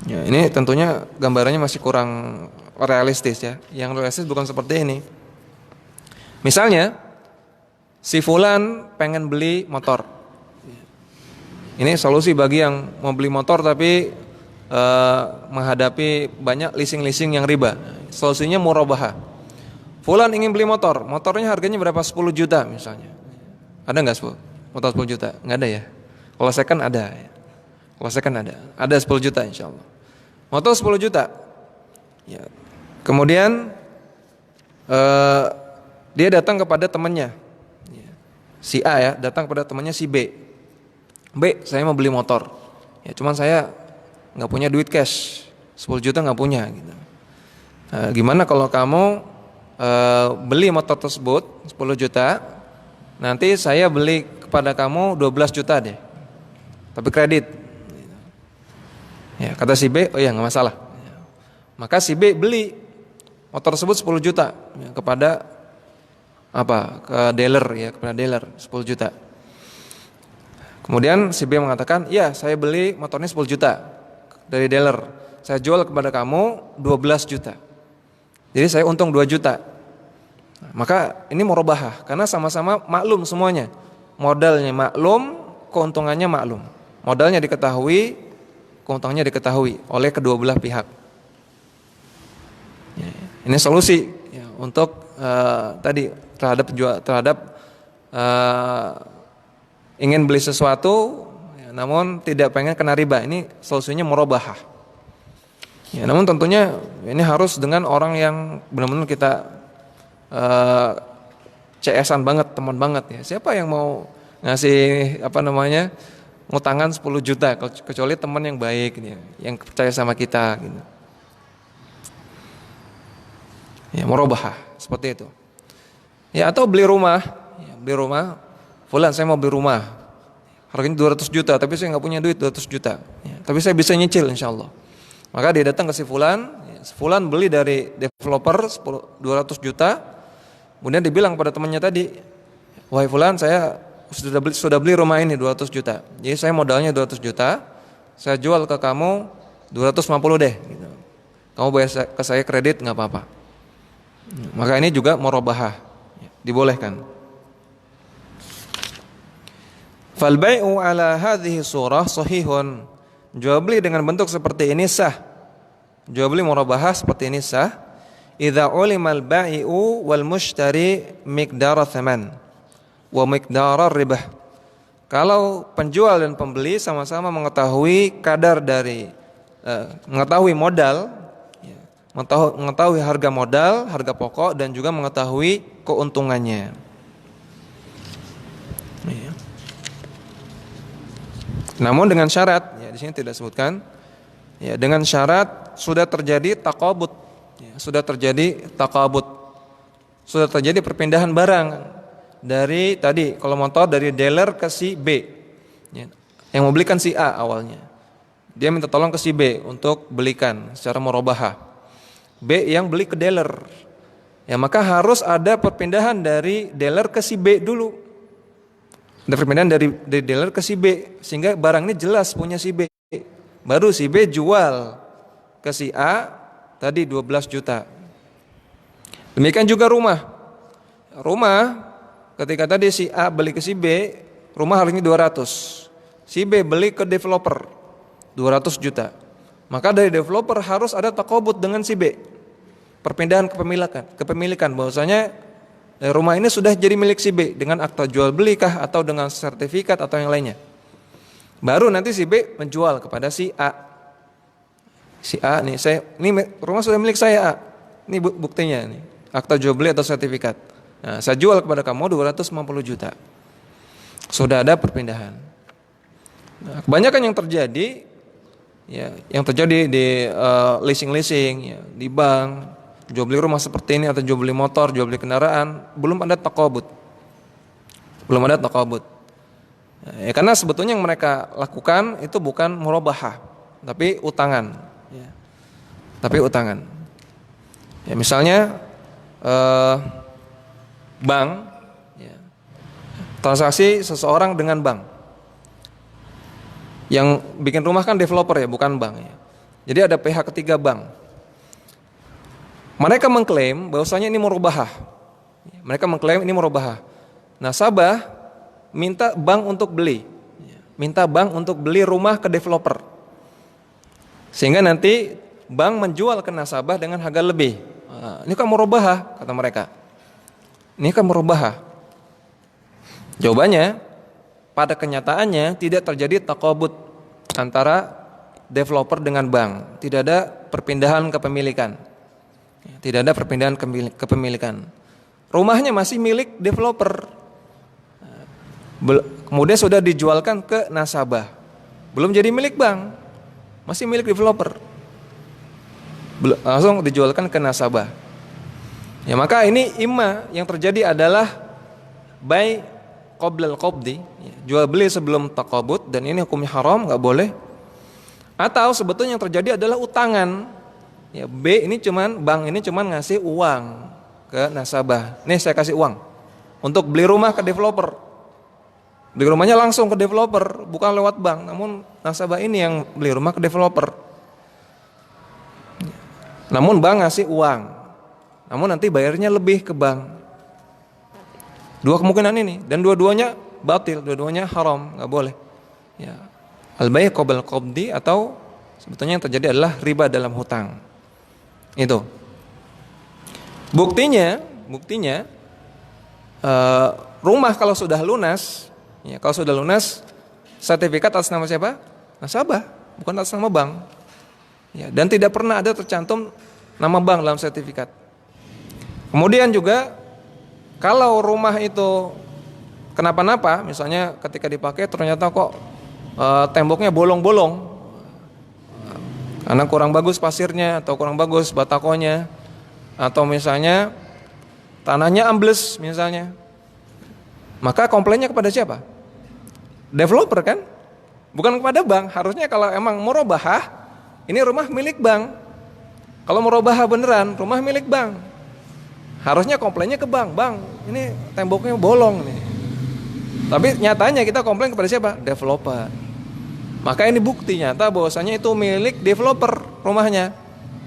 Ya, ini tentunya gambarannya masih kurang realistis ya. Yang realistis bukan seperti ini. Misalnya si fulan pengen beli motor. Ini solusi bagi yang mau beli motor tapi menghadapi banyak leasing-leasing yang riba. Solusinya murabahah. Fulan ingin beli motor, motornya harganya berapa? 10 juta misalnya. Ada nggak motor 10 juta? Nggak ada ya. Kalau second ada. Kalau second ada 10 juta insya Allah. Motor 10 juta. Ya. Kemudian dia datang kepada temannya, ya. Si A ya datang kepada temannya si B. B, saya mau beli motor. Ya, cuman saya nggak punya duit cash, 10 juta nggak punya. Gitu. Gimana kalau kamu beli motor tersebut 10 juta, nanti saya beli kepada kamu 12 juta deh, tapi kredit. Ya, kata si B, oh ya nggak masalah. Maka si B beli motor tersebut 10 juta ya, kepada ke dealer ya, kepada dealer 10 juta. Kemudian si B mengatakan, ya saya beli motornya 10 juta dari dealer, saya jual kepada kamu 12 juta. Jadi saya untung 2 juta. Maka ini murabahah karena sama-sama maklum semuanya. Modalnya maklum, keuntungannya maklum. Modalnya diketahui, keuntungannya diketahui oleh kedua belah pihak. Ya, ini solusi ya, untuk tadi terhadap ingin beli sesuatu, ya, namun tidak pengen kena riba. Ini solusinya murabahah. Ya, namun tentunya ini harus dengan orang yang benar-benar kita CS-an banget, teman banget ya. Siapa yang mau ngasih ngutangan 10 juta kecuali teman yang baik ya, yang percaya sama kita gitu. Ya, murabahah seperti itu. Ya, atau beli rumah, fulan saya mau beli rumah. Harganya 200 juta, tapi saya nggak punya duit 200 juta. Ya, tapi saya bisa nyicil insyaallah. Maka dia datang ke si fulan, fulan beli dari developer 200 juta. Kemudian dibilang pada temannya tadi, wahai fulan, saya sudah beli rumah ini 200 juta. Jadi saya modalnya 200 juta, saya jual ke kamu 250 deh. Gitu. Kamu bayar ke saya kredit nggak apa-apa. Maka ini juga murabahah, dibolehkan. Fal bai'u ala hadhihi surah sahihun. Jual beli dengan bentuk seperti ini sah. Jual beli murabahah seperti ini sah. Idza ulimal bai'u wal mushtari miqdara thaman wa miqdara ribah. Kalau penjual dan pembeli sama-sama mengetahui kadar dari mengetahui modal, mengetahui harga modal, harga pokok, dan juga mengetahui keuntungannya. Ya. Namun dengan syarat, ya di sini tidak disebutkan, ya dengan syarat sudah terjadi taqabud, ya, sudah terjadi perpindahan barang dari tadi kalau motor dari dealer ke si B, ya, yang mau belikan si A awalnya, dia minta tolong ke si B untuk belikan secara murabahah. B yang beli ke dealer, ya maka harus ada perpindahan dari dealer ke si B dulu. Ada perpindahan dari dealer ke si B sehingga barang ini jelas punya si B. Baru si B jual ke si A tadi 12 juta. Demikian juga rumah. Rumah ketika tadi si A beli ke si B, rumah harganya 200. Si B beli ke developer 200 juta. Maka dari developer harus ada taqabud dengan si B. Perpindahan kepemilikan bahwasanya rumah ini sudah jadi milik si B dengan akta jual beli kah atau dengan sertifikat atau yang lainnya. Baru nanti si B menjual kepada si A. Si A nih, ini rumah sudah milik saya A. Ini buktinya nih, akta jual beli atau sertifikat. Nah, saya jual kepada kamu 250 juta. Sudah ada perpindahan. Nah, kebanyakan yang terjadi di leasing ya, di bank, jual beli rumah seperti ini atau jual beli motor, jual beli kendaraan, belum ada taqabud. Ya, karena sebetulnya yang mereka lakukan itu bukan murabahah, tapi utangan. Ya. Ya, misalnya bank, ya, transaksi seseorang dengan bank. Yang bikin rumah kan developer ya, bukan bank ya. Jadi ada pihak ketiga bank. Mereka mengklaim bahwasanya ini murabahah. Nasabah minta bank untuk beli. Rumah ke developer. Sehingga nanti bank menjual ke nasabah dengan harga lebih. Nah, ini kan murabahah kata mereka. Jawabannya, pada kenyataannya tidak terjadi taqabud antara developer dengan bank. Tidak ada perpindahan kepemilikan. Tidak ada perpindahan kepemilikan. Rumahnya masih milik developer. Kemudian sudah dijualkan ke nasabah. Belum jadi milik bank. Masih milik developer. Langsung dijualkan ke nasabah. Ya, maka ini imma yang terjadi adalah bai qoblal qabdi, jual beli sebelum taqabud, dan ini hukumnya haram, enggak boleh. Atau sebetulnya yang terjadi adalah utangan. Ya, B ini bank ini cuman ngasih uang ke nasabah. Nih saya kasih uang untuk beli rumah ke developer. Beli rumahnya langsung ke developer, bukan lewat bank, namun nasabah ini yang beli rumah ke developer. Namun bank ngasih uang, namun nanti bayarnya lebih ke bank. Dua kemungkinan ini, dan dua-duanya batil, dua-duanya haram, nggak boleh. Ya. Al-bai' qabla qabdi, atau sebetulnya yang terjadi adalah riba dalam hutang. Itu. Buktinya, rumah kalau sudah lunas, ya, sertifikat atas nama siapa? Nasabah, bukan atas nama bank. Ya, dan tidak pernah ada tercantum nama bank dalam sertifikat. Kemudian juga kalau rumah itu kenapa-napa, misalnya ketika dipakai ternyata kok temboknya bolong-bolong, karena kurang bagus pasirnya atau kurang bagus batakonya, atau misalnya tanahnya ambles misalnya, maka komplainnya kepada siapa? Developer kan? Bukan kepada bank. Harusnya kalau emang murabahah, ini rumah milik bank. Kalau murabahah beneran, rumah milik bank. Harusnya komplainnya ke bank, bang, ini temboknya bolong nih. Tapi nyatanya kita komplain kepada siapa? Developer. Maka ini bukti nyata bahwasanya itu milik developer rumahnya,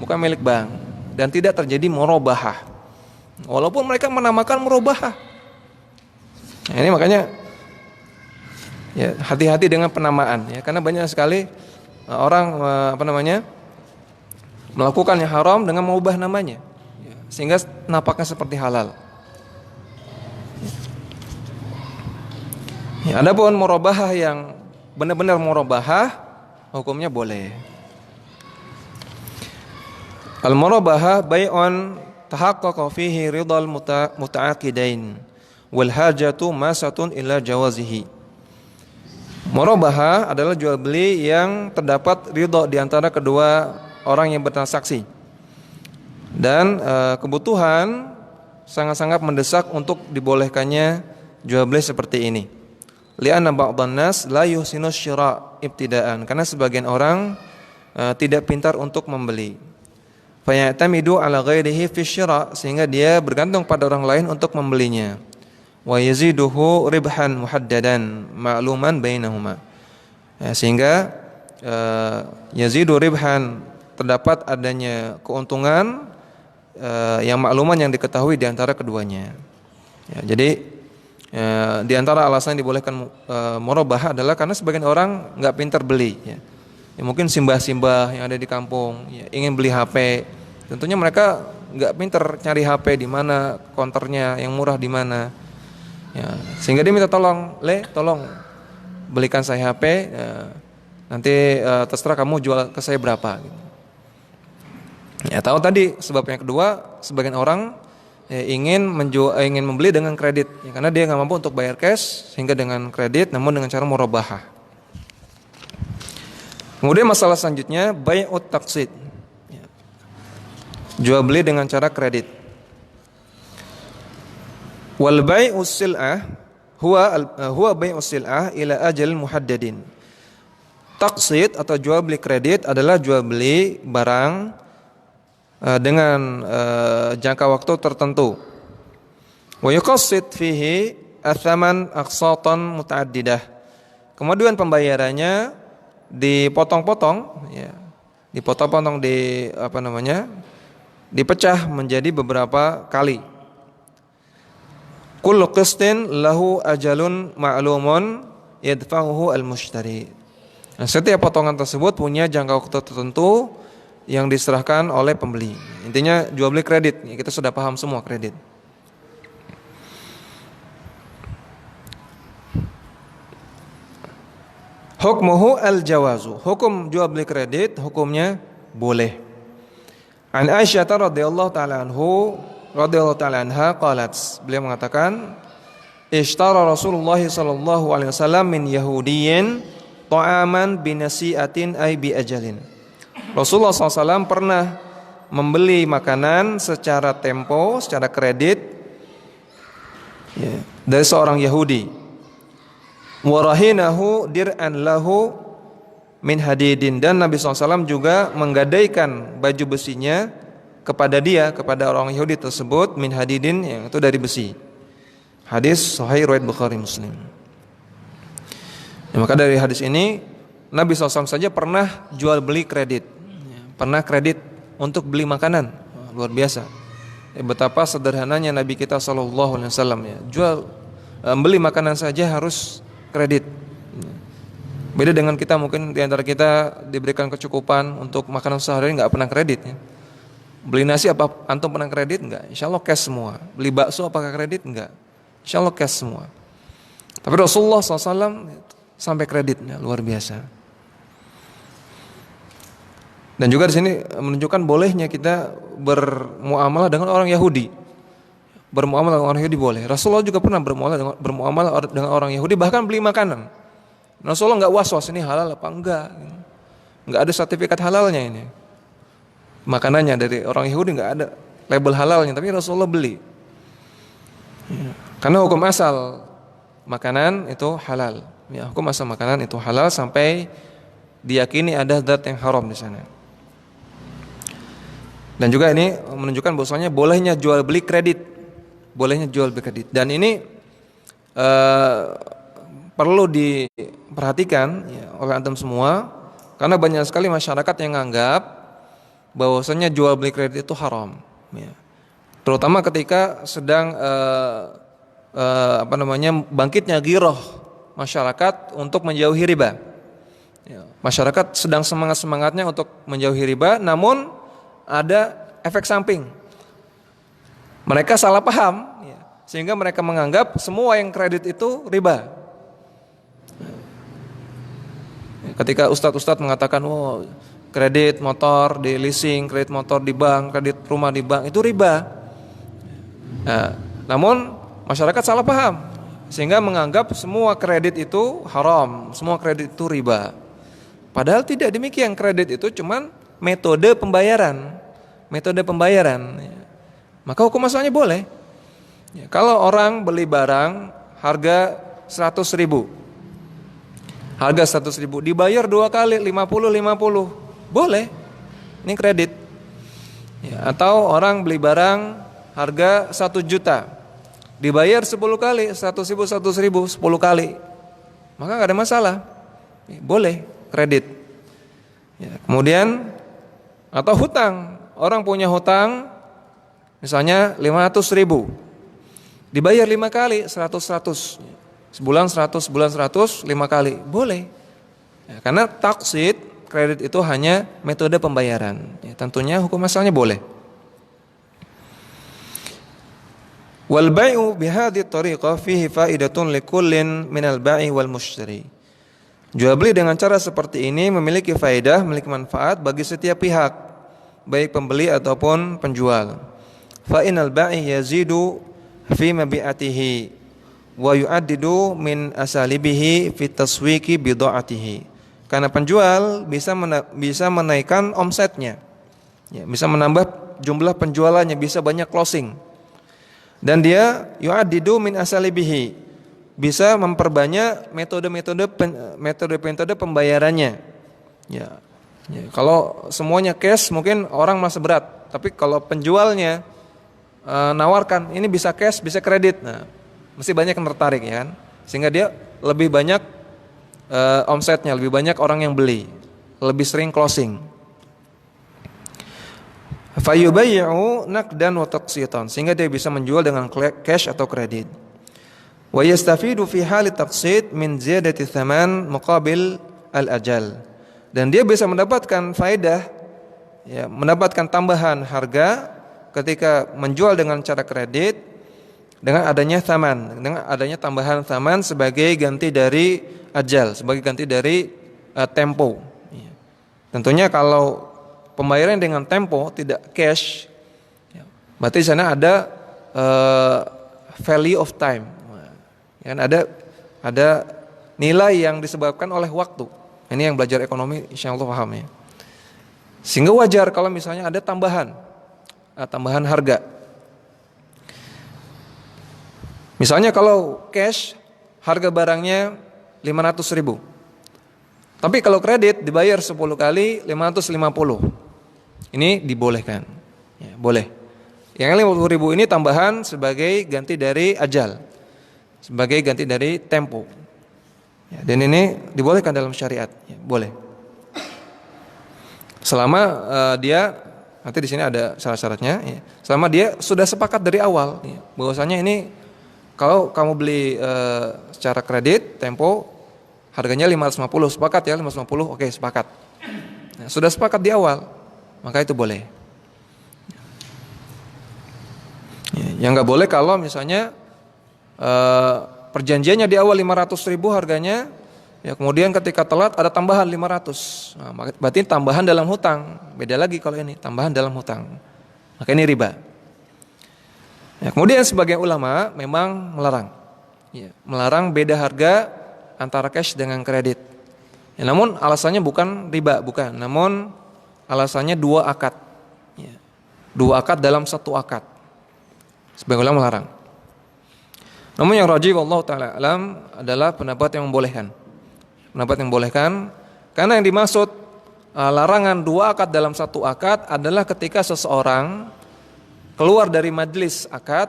bukan milik bank, dan tidak terjadi murabahah. Walaupun mereka menamakan murabahah. Nah, ini makanya ya hati-hati dengan penamaan ya, karena banyak sekali orang melakukan yang haram dengan mengubah namanya. Sehingga nampaknya seperti halal. Ya, adapun murabahah yang benar-benar murabahah, hukumnya boleh. Al-murabahah bai'un tahaqqaqa fihi ridal muta'aqidain wal hajatu masatun ila jawazihi. Murabahah adalah jual beli yang terdapat ridha di antara kedua orang yang bertransaksi. Dan kebutuhan sangat-sangat mendesak untuk dibolehkannya jual beli seperti ini. Li'anna ba'dhan nas la yuhsinu syira' ibtida'an, karena sebagian orang tidak pintar untuk membeli. Fa ya'tamidu 'ala ghairihi fi syira', sehingga dia bergantung pada orang lain untuk membelinya. Wa yaziduhu ribhan muhaddadan ma'luman bainahuma. Sehingga yazidu ribhan, terdapat adanya keuntungan yang makluman yang diketahui di antara keduanya. Ya, jadi di antara alasan yang dibolehkan murabahah adalah karena sebagian orang nggak pintar beli. Ya. Ya, mungkin simbah-simbah yang ada di kampung ya, ingin beli HP, tentunya mereka nggak pintar cari HP di mana konternya yang murah di mana. Ya, sehingga dia minta tolong belikan saya HP, nanti terserah kamu jual ke saya berapa. Gitu. Ya, tahu tadi sebab yang kedua, sebagian orang ingin membeli dengan kredit ya, karena dia nggak mampu untuk bayar cash, sehingga dengan kredit namun dengan cara murabahah. Kemudian masalah selanjutnya bai'ut taqsid ya, jual beli dengan cara kredit. Wal bai'us sil'ah huwa bai'us sil'ah ila ajal muhaddadin. Taqsid atau jual beli kredit adalah jual beli barang dengan jangka waktu tertentu. Wa yuqassid fihi athaman aqsatan mutaaddidah. Kemudian pembayarannya dipotong-potong ya. Dipotong-potong dipecah menjadi beberapa kali. Kullu qistin lahu ajalun ma'lumun yadfa'uhu al-mushtari. Nah, setiap potongan tersebut punya jangka waktu tertentu yang diserahkan oleh pembeli. Intinya jual beli kredit, kita sudah paham semua kredit. Hukmuhu al-jawazu. Hukum jual beli kredit hukumnya boleh. An Aisyah radhiyallahu taala anha qalat, beliau mengatakan, ishtara Rasulullah sallallahu alaihi wasallam min Yahudiyyin ta'aman binasi'atin ay bi ajalin. Rasulullah SAW pernah membeli makanan secara tempo, secara kredit, ya, dari seorang Yahudi. Warahinahu dir'an lahu min hadidin, dan Nabi SAW juga menggadaikan baju besinya kepada orang Yahudi tersebut, min hadidin, yang itu dari besi. Hadis sahih riwayat Bukhari Muslim. Ya, maka dari hadis ini Nabi SAW saja pernah jual beli kredit, pernah kredit untuk beli makanan. Luar biasa. Betapa sederhananya Nabi kita SAW, ya. Beli makanan saja harus kredit. Beda dengan kita, mungkin di antara kita diberikan kecukupan untuk makanan sehari nggak pernah kredit. Ya. Beli nasi apa antum pernah kredit? Nggak. Insya Allah cash semua. Beli bakso apakah kredit? Nggak. Insya Allah cash semua. Tapi Rasulullah SAW sampai kreditnya, luar biasa. Dan juga di sini menunjukkan bolehnya kita bermuamalah dengan orang Yahudi. Bermuamalah dengan orang Yahudi boleh. Rasulullah juga pernah bermuamalah dengan orang Yahudi, bahkan beli makanan. Rasulullah nggak was-was ini halal apa enggak. Nggak ada sertifikat halalnya ini. Makanannya dari orang Yahudi nggak ada label halalnya, tapi Rasulullah beli. Karena hukum asal makanan itu halal. Ya, hukum asal makanan itu halal sampai diyakini ada zat yang haram di sana. Dan juga ini menunjukkan bahwasanya bolehnya jual beli kredit. Bolehnya jual beli kredit. Dan ini perlu diperhatikan, ya, oleh antum semua, karena banyak sekali masyarakat yang menganggap bahwasanya jual beli kredit itu haram, ya. Terutama ketika sedang bangkitnya ghirah masyarakat untuk menjauhi riba. Ya, masyarakat sedang semangat-semangatnya untuk menjauhi riba, namun ada efek samping. Mereka salah paham, ya, sehingga mereka menganggap semua yang kredit itu riba. Ketika ustadz-ustadz mengatakan, oh, kredit motor di leasing, kredit motor di bank, kredit rumah di bank, itu riba. Nah, namun masyarakat salah paham, sehingga menganggap semua kredit itu haram, semua kredit itu riba. Padahal tidak demikian, kredit itu cuman metode pembayaran. Maka hukum asalnya boleh. Ya, kalau orang beli barang harga 100.000, dibayar 2 kali 50, boleh. Ini kredit. Ya, atau orang beli barang harga 1 juta, dibayar 10 kali 100.000, 10 kali, maka nggak ada masalah. Ya, boleh kredit. Ya, kemudian atau hutang, orang punya hutang misalnya 500.000, dibayar 5 kali 100, sebulan 100, 5 kali, boleh. Ya, karena taksid kredit itu hanya metode pembayaran. Ya, tentunya hukum asalnya boleh. Wal bai'u bihadhihi tariqah fihi faidatun likullin minal ba'i wal mushtari. Jual beli dengan cara seperti ini memiliki faedah, memiliki manfaat bagi setiap pihak, baik pembeli ataupun penjual. Fa inal ba'i yazidu fi mabi'atihi wa yu'addidu min asalibihi fi taswiki bidha'atihi. Karena penjual bisa menaikkan omsetnya, ya, bisa menambah jumlah penjualannya, bisa banyak closing. Dan dia yu'addidu min asalibihi, bisa memperbanyak metode pembayarannya. Ya. Ya, kalau semuanya cash mungkin orang merasa berat, tapi kalau penjualnya nawarkan ini bisa cash, bisa kredit, nah mesti banyak yang tertarik, ya kan? Sehingga dia lebih banyak omsetnya, lebih banyak orang yang beli, lebih sering closing. Fayubayyi'u naqdan wa taqsitan, sehingga dia bisa menjual dengan cash atau kredit. Wa yastafidu fi hali taqsid min ziyadati thaman muqabil al-ajal. Dan dia bisa mendapatkan faedah, ya, mendapatkan tambahan harga ketika menjual dengan cara kredit dengan adanya thaman, dengan adanya tambahan thaman sebagai ganti dari ajal, sebagai ganti dari tempo. Ya. Tentunya kalau pembayaran dengan tempo, tidak cash, ya, berarti di sana ada value of time. Kan ada nilai yang disebabkan oleh waktu. Ini yang belajar ekonomi insyaallah paham ya. Sehingga wajar kalau misalnya ada tambahan harga. Misalnya kalau cash harga barangnya 500.000. Tapi kalau kredit dibayar 10 kali 550. Ini dibolehkan. Ya, boleh. Yang 50.000 ini tambahan sebagai ganti dari ajal, sebagai ganti dari tempo. Ya, dan ini dibolehkan dalam syariat. Ya, boleh. Selama dia, nanti di sini ada syarat-syaratnya. Ya, selama dia sudah sepakat dari awal, ya, bahwasanya ini kalau kamu beli secara kredit tempo harganya 550, sepakat ya 550, oke sepakat. Nah, sudah sepakat di awal, maka itu boleh. Yang nggak boleh kalau misalnya perjanjiannya di awal 500.000 harganya, ya kemudian ketika telat ada tambahan 500. Nah, berarti tambahan dalam hutang. Beda lagi kalau ini tambahan dalam hutang. Maka ini riba. Ya, kemudian sebagian ulama memang melarang. Ya, melarang beda harga antara cash dengan kredit. Ya, namun alasannya bukan riba, bukan. Namun alasannya dua akad. Ya, dua akad dalam satu akad. Sebagian ulama melarang. Namun yang rajih wallahu taala alam adalah pendapat yang membolehkan. Pendapat yang membolehkan karena yang dimaksud larangan dua akad dalam satu akad adalah ketika seseorang keluar dari majelis akad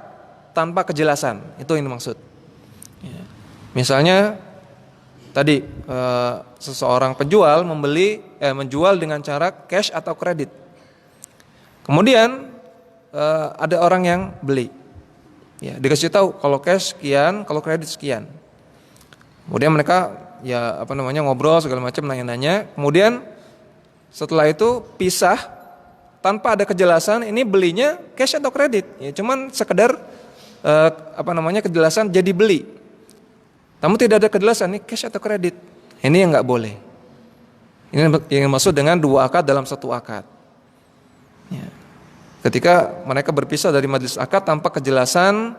tanpa kejelasan. Itu yang dimaksud. Ya. Misalnya tadi seseorang penjual menjual dengan cara cash atau kredit. Kemudian ada orang yang beli. Ya, dikasih tahu kalau cash sekian, kalau kredit sekian. Kemudian mereka ngobrol segala macam, nanya-nanya. Kemudian setelah itu pisah tanpa ada kejelasan ini belinya cash atau kredit. Ya, cuman sekedar kejelasan jadi beli. Namun tidak ada kejelasan ini cash atau kredit. Ini yang nggak boleh. Ini yang maksud dengan dua akad dalam satu akad. Ya. Ketika mereka berpisah dari majelis akad tanpa kejelasan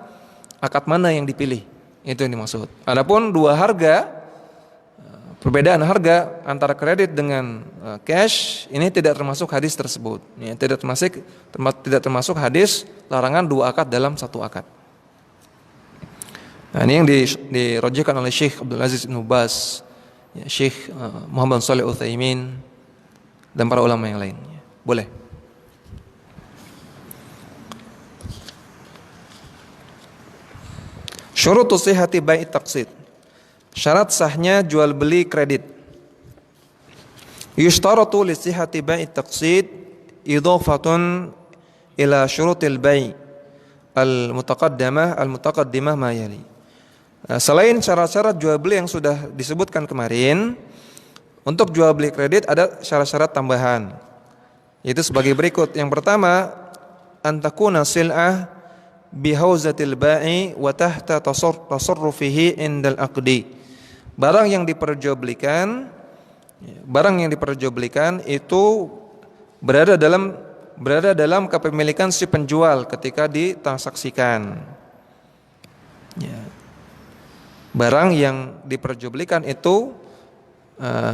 akad mana yang dipilih, itu yang dimaksud. Adapun dua harga, perbedaan harga antara kredit dengan cash ini tidak termasuk hadis tersebut. Ya, tidak termasuk hadis larangan dua akad dalam satu akad. Nah, ini yang dirojihkan oleh Syekh Abdul Aziz bin Baz, ya, Syekh Muhammad Shalih Utsaimin dan para ulama yang lain. Ya, boleh. Syurutus sihhati bai' taqsid. Syarat sahnya jual beli kredit. Yushtaratu li sihhati bai' taqsid idhafatun ila syurutil bai' al-mutaqaddimah ma yali. Selain syarat-syarat jual beli yang sudah disebutkan kemarin, untuk jual beli kredit ada syarat-syarat tambahan. Yaitu sebagai berikut. Yang pertama, antakuna sil'ah bihauzatil ba'i wa tahta tasarrufihi indal aqdi. Barang yang diperjualbelikan itu berada dalam kepemilikan si penjual ketika ditransaksikan. Ya. Barang yang diperjualbelikan itu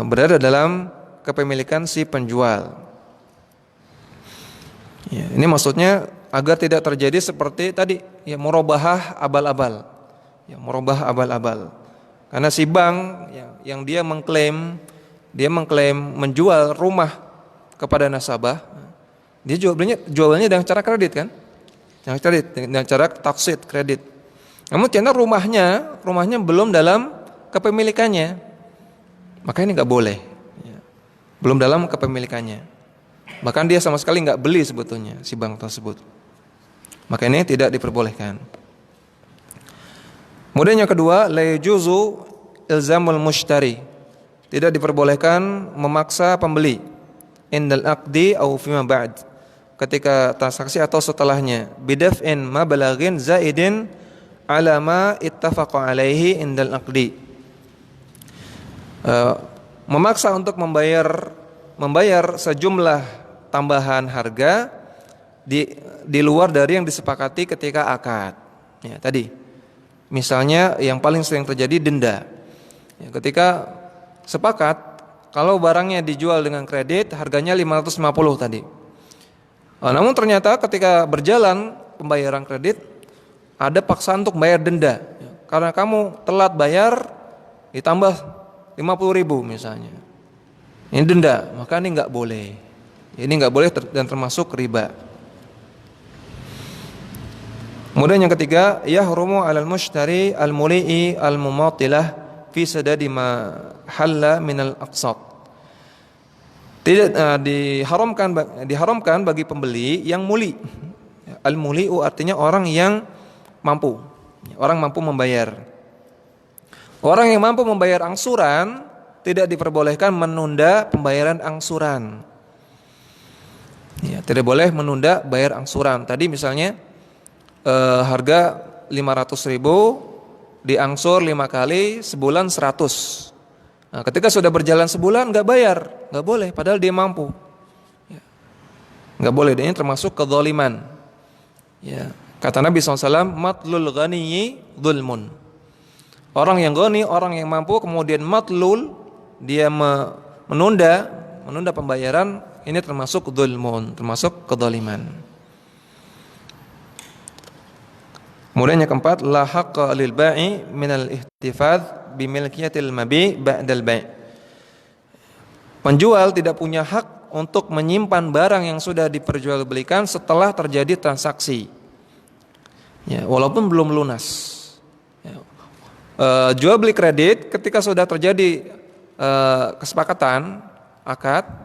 berada dalam kepemilikan si penjual. Ya, ini maksudnya agar tidak terjadi seperti tadi, ya murabahah abal-abal. Ya, murabahah abal-abal. Karena si bank yang dia mengklaim menjual rumah kepada nasabah, dia jualnya dengan cara kredit kan? Dengan cara taksid kredit. Namun ternyata rumahnya belum dalam kepemilikannya. Maka ini enggak boleh. Ya. Belum dalam kepemilikannya. Bahkan dia sama sekali enggak beli sebetulnya si bank tersebut. Maka ini tidak diperbolehkan. Kemudian yang kedua, la yajuzu ilzamul mushtari. Tidak diperbolehkan memaksa pembeli indal aqdi au fima ba'd. Ketika transaksi atau setelahnya, bidaf'in mabalaghin zaidin ala ma ittafaqa alaihi indal aqdi. Memaksa untuk membayar sejumlah tambahan harga di luar dari yang disepakati ketika akad. Ya, tadi misalnya yang paling sering terjadi denda. Ya, ketika sepakat kalau barangnya dijual dengan kredit harganya 550 tadi. Namun ternyata ketika berjalan pembayaran kredit ada paksaan untuk bayar denda. Ya, karena kamu telat bayar ditambah 50.000 misalnya. Ini denda, maka ini nggak boleh. Ini nggak boleh dan termasuk riba. Kemudian yang ketiga, yahrumu 'alal mushtari al-muli'i al-mumatilah fi sadadi ma halla minal aqsat. Tidak diharamkan bagi pembeli yang muli. Al-muli'u artinya orang yang mampu. Orang mampu membayar. Orang yang mampu membayar angsuran tidak diperbolehkan menunda pembayaran angsuran. Ya, tidak boleh menunda bayar angsuran. Tadi misalnya harga 500.000 diangsur 5 kali sebulan 100. Nah, ketika sudah berjalan sebulan nggak bayar, nggak boleh. Padahal dia mampu. Ya, nggak boleh. Dan ini termasuk kezaliman. Ya, kata Nabi SAW, matlul ghaniyyi dzulmun. Orang yang ghani, orang yang mampu, kemudian matlul, dia menunda pembayaran, ini termasuk dzulmun, termasuk kezaliman. Kemudian yang keempat, la haqqa lil ba'i minal ihtifadz bi milkiyatil mabi' ba'dal bai'. Penjual tidak punya hak untuk menyimpan barang yang sudah diperjualbelikan setelah terjadi transaksi. Ya, walaupun belum lunas. Ya. Jual beli kredit ketika sudah terjadi kesepakatan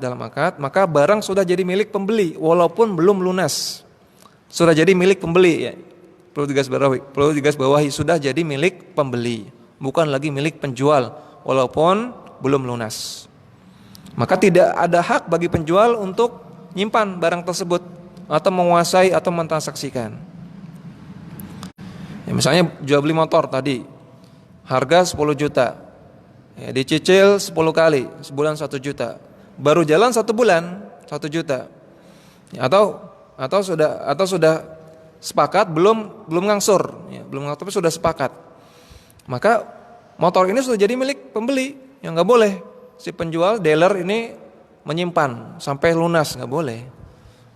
dalam akad, maka barang sudah jadi milik pembeli walaupun belum lunas. Sudah jadi milik pembeli ya. Perlu digarisbawahi sudah jadi milik pembeli, bukan lagi milik penjual walaupun belum lunas. Maka tidak ada hak bagi penjual untuk nyimpan barang tersebut atau menguasai atau mentransaksikan. Ya, misalnya jual beli motor tadi harga 10 juta. Ya, dicicil 10 kali, sebulan 1 juta. Baru jalan 1 bulan 1 juta. Ya, atau sudah sepakat belum ngangsur, ya, belum ngangsur tapi sudah sepakat. Maka motor ini sudah jadi milik pembeli, yang nggak boleh si penjual dealer ini menyimpan sampai lunas, nggak boleh.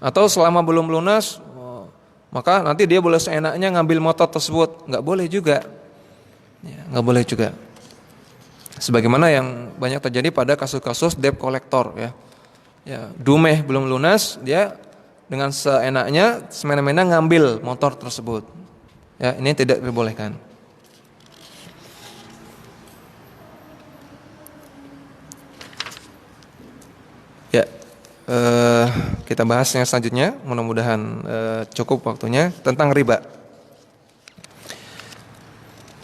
Atau selama belum lunas, maka nanti dia boleh seenaknya ngambil motor tersebut, nggak boleh juga, ya, nggak boleh juga. Sebagaimana yang banyak terjadi pada kasus-kasus debt collector, ya, dumeh belum lunas, dia dengan seenaknya, semena-mena ngambil motor tersebut. Ya, ini tidak diperbolehkan. Ya, kita bahas yang selanjutnya. Mudah-mudahan cukup waktunya tentang riba.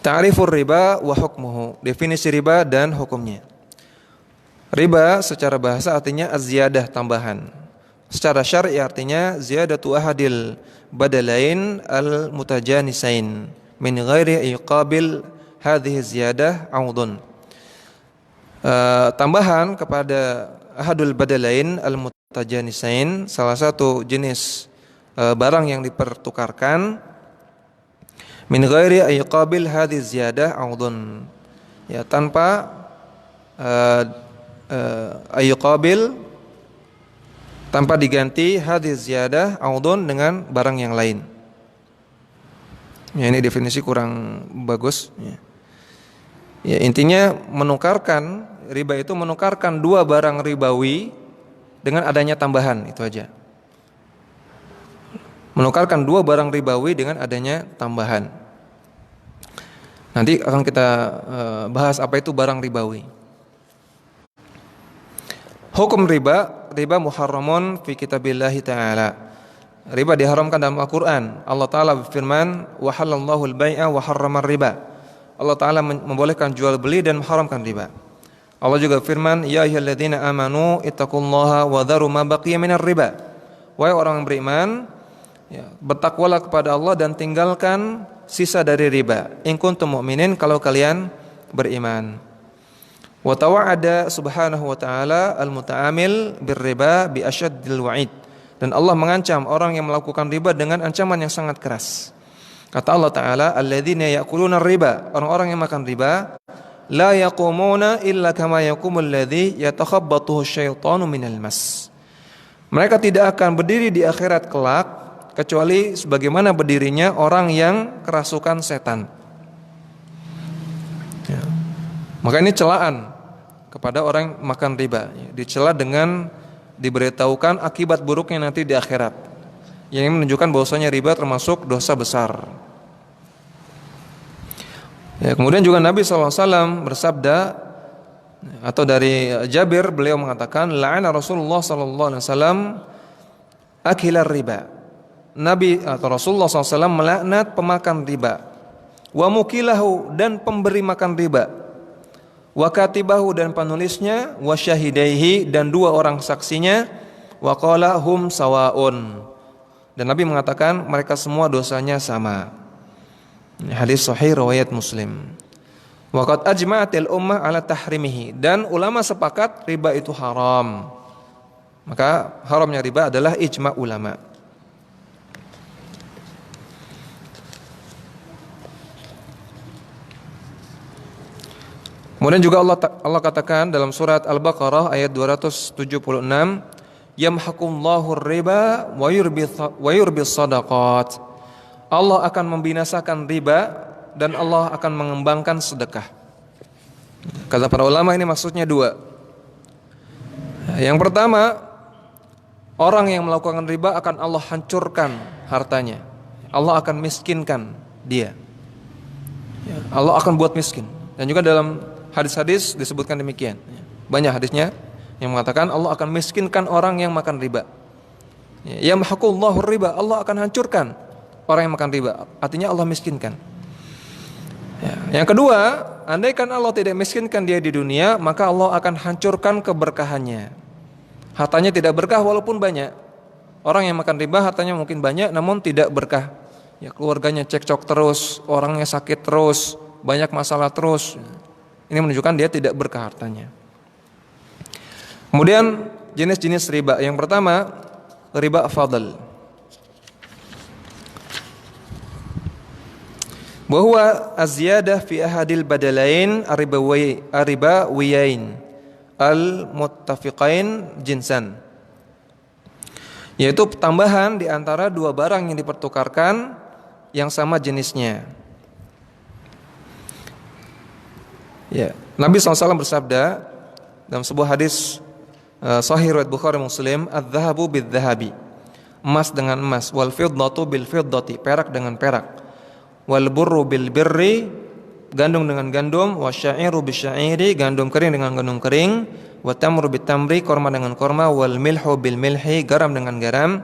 Ta'rifur riba wa hukmuhu. Definisi riba dan hukumnya. Riba secara bahasa artinya az-ziyadah, tambahan. Secara syar'i artinya ziyadatu ahadil badalain al-mutajanisain min ghairi iqabil hadhihi ziyadah 'audun. Tambahan kepada ahadul badalain al-mutajanisain, salah satu jenis barang yang dipertukarkan, min ghairi iqabil hadhihi ziyadah 'audun. Ya, tanpa iqabil, tanpa diganti hadis ziyadah audun dengan barang yang lain. Ya, ini definisi kurang bagus. Ya, intinya menukarkan, riba itu menukarkan dua barang ribawi dengan adanya tambahan, itu aja. Menukarkan dua barang ribawi dengan adanya tambahan. Nanti akan kita bahas apa itu barang ribawi. Hukum riba muharramun fi kitabillahi ta'ala. Riba diharamkan dalam Al-Quran. Allah Ta'ala berfirman, wa halallahu al-bai'a wa harramar riba. Allah Ta'ala membolehkan jual beli dan mengharamkan riba. Allah juga berfirman, ya ayyuhalladzina amanu ittaqullaha wa dharu ma baqiya minar riba. Wahai orang yang beriman, ya, bertakwalah kepada Allah dan tinggalkan sisa dari riba. In kuntum mu'minin, kalau kalian beriman. Wa tawa'ada subhanahu wa ta'ala al-muta'amil bir-riba bi asyaddil wa'id. Dan Allah mengancam orang yang melakukan riba dengan ancaman yang sangat keras. Kata Allah Ta'ala, alladzina ya'kuluna riba, orang-orang yang makan riba, la yaqumuna illa kama yaqumul ladzi yatakhabbathu syaitanu minal mas. Mereka tidak akan berdiri di akhirat kelak kecuali sebagaimana berdirinya orang yang kerasukan setan. Ya. Maka ini celaan kepada orang yang makan riba, dicela dengan diberitahukan akibat buruknya nanti di akhirat. Yang menunjukkan bahwasanya riba termasuk dosa besar. Ya, kemudian juga Nabi SAW bersabda, atau dari Jabir beliau mengatakan, la'ana Rasulullah SAW akilar riba. Nabi atau Rasulullah SAW melaknat pemakan riba, wa mukilahu, dan pemberi makan riba, wa katibahu, dan penulisnya, wa syahidaihi, dan dua orang saksinya, wa qala hum sawaun. Dan Nabi mengatakan mereka semua dosanya sama. Hadis sahih riwayat Muslim. Wa qad ajma'atil ummah ala tahrimihi, dan ulama sepakat riba itu haram. Maka haramnya riba adalah ijma' ulama. Kemudian juga Allah katakan dalam surat Al-Baqarah ayat 276, yamhaqullahu riba wa yurbis sadaqat. Allah akan membinasakan riba dan Allah akan mengembangkan sedekah. Kata para ulama ini maksudnya dua. Yang pertama, orang yang melakukan riba akan Allah hancurkan hartanya. Allah akan miskinkan dia. Allah akan buat miskin. Dan juga dalam hadis-hadis disebutkan demikian. Banyak hadisnya yang mengatakan Allah akan miskinkan orang yang makan riba. Yamhaqullahu riba, Allah akan hancurkan orang yang makan riba. Artinya Allah miskinkan. Yang kedua, andaikan Allah tidak miskinkan dia di dunia, maka Allah akan hancurkan keberkahannya. Hartanya tidak berkah walaupun banyak. Orang yang makan riba hartanya mungkin banyak namun tidak berkah. Ya, keluarganya cekcok terus, orangnya sakit terus, banyak masalah terus. Ini menunjukkan dia tidak berkah hartanya. Kemudian jenis-jenis riba. Yang pertama, riba fadl. Bahwa az-ziyadah fi ahadil badalain aribawiyain al-muttafiqain jinsan. Yaitu tambahan di antara dua barang yang dipertukarkan yang sama jenisnya. Ya, Nabi SAW bersabda dalam sebuah hadis sahih riwayat Bukhari Muslim, adz-dzahabu bidz-dzahabi, emas dengan emas, wal fiddatu bil fiddati, perak dengan perak, wal burru bil birri, gandum dengan gandum, wasyairu bisyairi, gandum kering dengan gandum kering, wa tamru bit tamri, korma dengan korma, wal milhu bil milhi, garam dengan garam,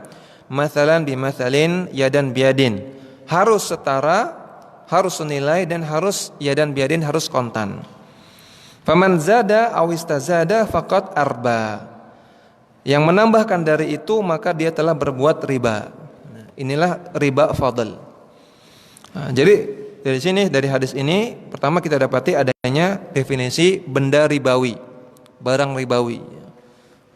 mathalan bi mathalin, yadan biadin, harus setara, harus senilai, dan harus yadan biadin, harus kontan. Faman zada aw istazada faqad arba. Yang menambahkan dari itu maka dia telah berbuat riba. Inilah riba fadl. Jadi dari sini, dari hadis ini, pertama kita dapati adanya definisi benda ribawi, barang ribawi.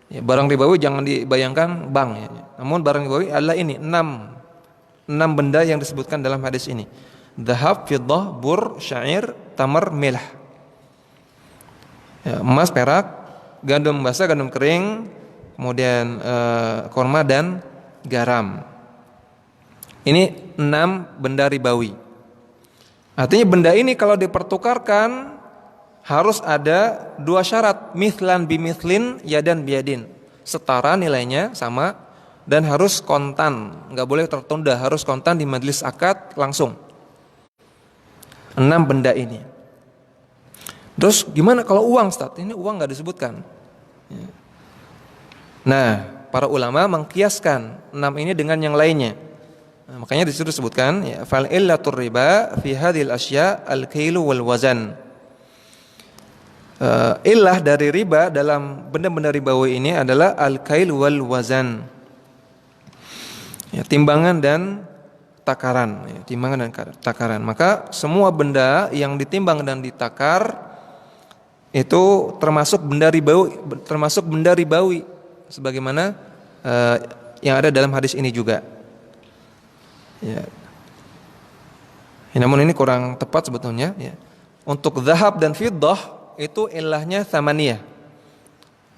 Ya, barang ribawi jangan dibayangkan bank. Ya. Namun barang ribawi adalah ini 6 benda yang disebutkan dalam hadis ini. Dhahab, fiddah, bur, syair, tamar, milah. Ya, emas, perak, gandum basah, gandum kering, kemudian korma dan garam. Ini 6 benda ribawi. Artinya benda ini kalau dipertukarkan harus ada 2 syarat, mithlan bimithlin, yadan biadin, setara nilainya sama, dan harus kontan, nggak boleh tertunda, harus kontan di majelis akad langsung. 6 benda ini. Terus gimana kalau uang, Ustaz? Ini uang nggak disebutkan. Nah, para ulama mengkiaskan 6 ini dengan yang lainnya. Nah, makanya disitu disebutkan ya, fal illatur riba fi hadhil asya al-kailu wal wazan. Illah dari riba dalam benda-benda ribawi ini adalah al-kail wal wazan. Ya, timbangan dan takaran, ya, timbangan dan takaran. Maka semua benda yang ditimbang dan ditakar itu termasuk benda ribawi sebagaimana yang ada dalam hadis ini juga. Ya. Namun ini kurang tepat sebetulnya. Ya. Untuk zahab dan fiddah itu ilahnya tsamaniyah.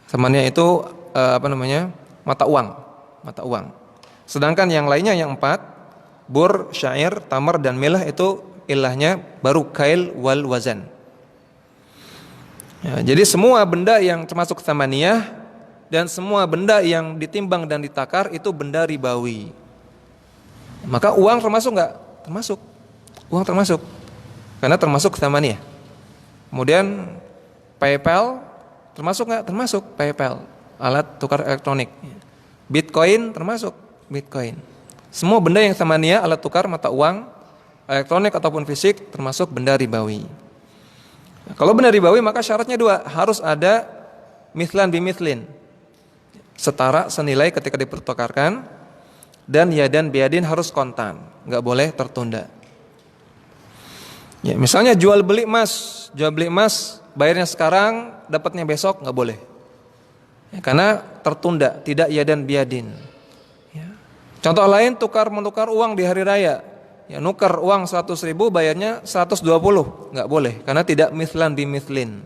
Tsamaniyah itu mata uang. Sedangkan yang lainnya yang 4, bur, syair, tamar dan milah itu ilahnya baru kail wal wazan. Ya, jadi semua benda yang termasuk tsamaniyah dan semua benda yang ditimbang dan ditakar itu benda ribawi. Maka uang termasuk enggak? Termasuk. Uang termasuk. Karena termasuk tsamaniyah. Kemudian PayPal termasuk enggak? Termasuk PayPal, alat tukar elektronik. Bitcoin termasuk Bitcoin. Semua benda yang tsamaniyah, alat tukar mata uang, elektronik ataupun fisik termasuk benda ribawi. Kalau benda ribawi maka syaratnya 2, harus ada mithlan bimithlin, setara senilai ketika dipertukarkan, dan yadan biadin harus kontan, nggak boleh tertunda. Ya, misalnya jual beli emas, bayarnya sekarang, dapatnya besok, nggak boleh, ya, karena tertunda, tidak yadan biadin. Ya. Contoh lain, menukar uang di hari raya. Ya, nukar uang 100.000 bayarnya 120, nggak boleh karena tidak mithlan bimithlin.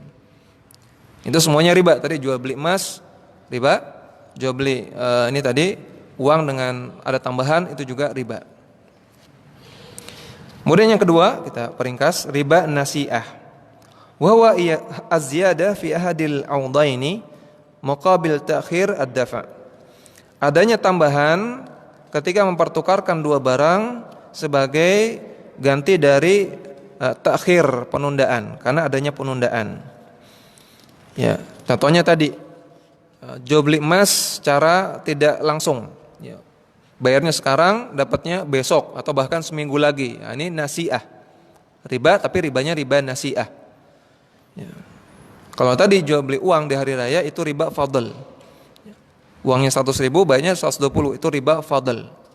Itu semuanya riba. Tadi jual beli emas riba, jual beli ini tadi uang dengan ada tambahan itu juga riba. Kemudian yang kedua kita peringkas riba nasi'ah. Wa huwa az-ziyadah fi ahadil audaini muqabil ta'khir ad-dafa'. Adanya tambahan ketika mempertukarkan dua barang sebagai ganti dari takhir, penundaan, karena adanya penundaan. Ya, contohnya tadi jual beli emas secara tidak langsung. Ya, bayarnya sekarang, dapatnya besok atau bahkan seminggu lagi. Nah, ini nasi'ah, riba, tapi ribanya riba nasi'ah. Ya. Kalau tadi jual beli uang di hari raya itu riba fadl. Uangnya 100.000, bayarnya 120, itu riba fadl.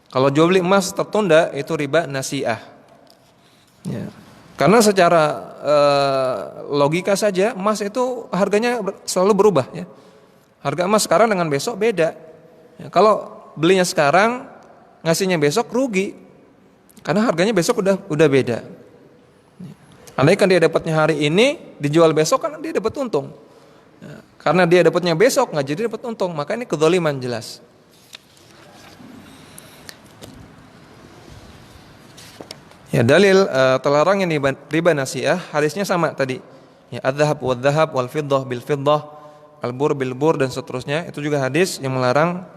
Kalau jual beli emas tertunda itu riba nasi'ah. Ya. Karena secara logika saja emas itu harganya selalu berubah. Ya. Harga emas sekarang dengan besok beda. Ya, kalau belinya sekarang ngasihnya besok rugi, karena harganya besok udah beda. Andai kan dia dapatnya hari ini dijual besok kan dia dapat untung. Ya. Karena dia dapatnya besok nggak jadi dapat untung, maka ini kedzaliman jelas. Ya, dalil terlarangnya riba nasi'ah hadisnya sama tadi. Ya, adzhab wadzhab wal fiddah bil fiddah, al-bur bil bur dan seterusnya, itu juga hadis yang melarang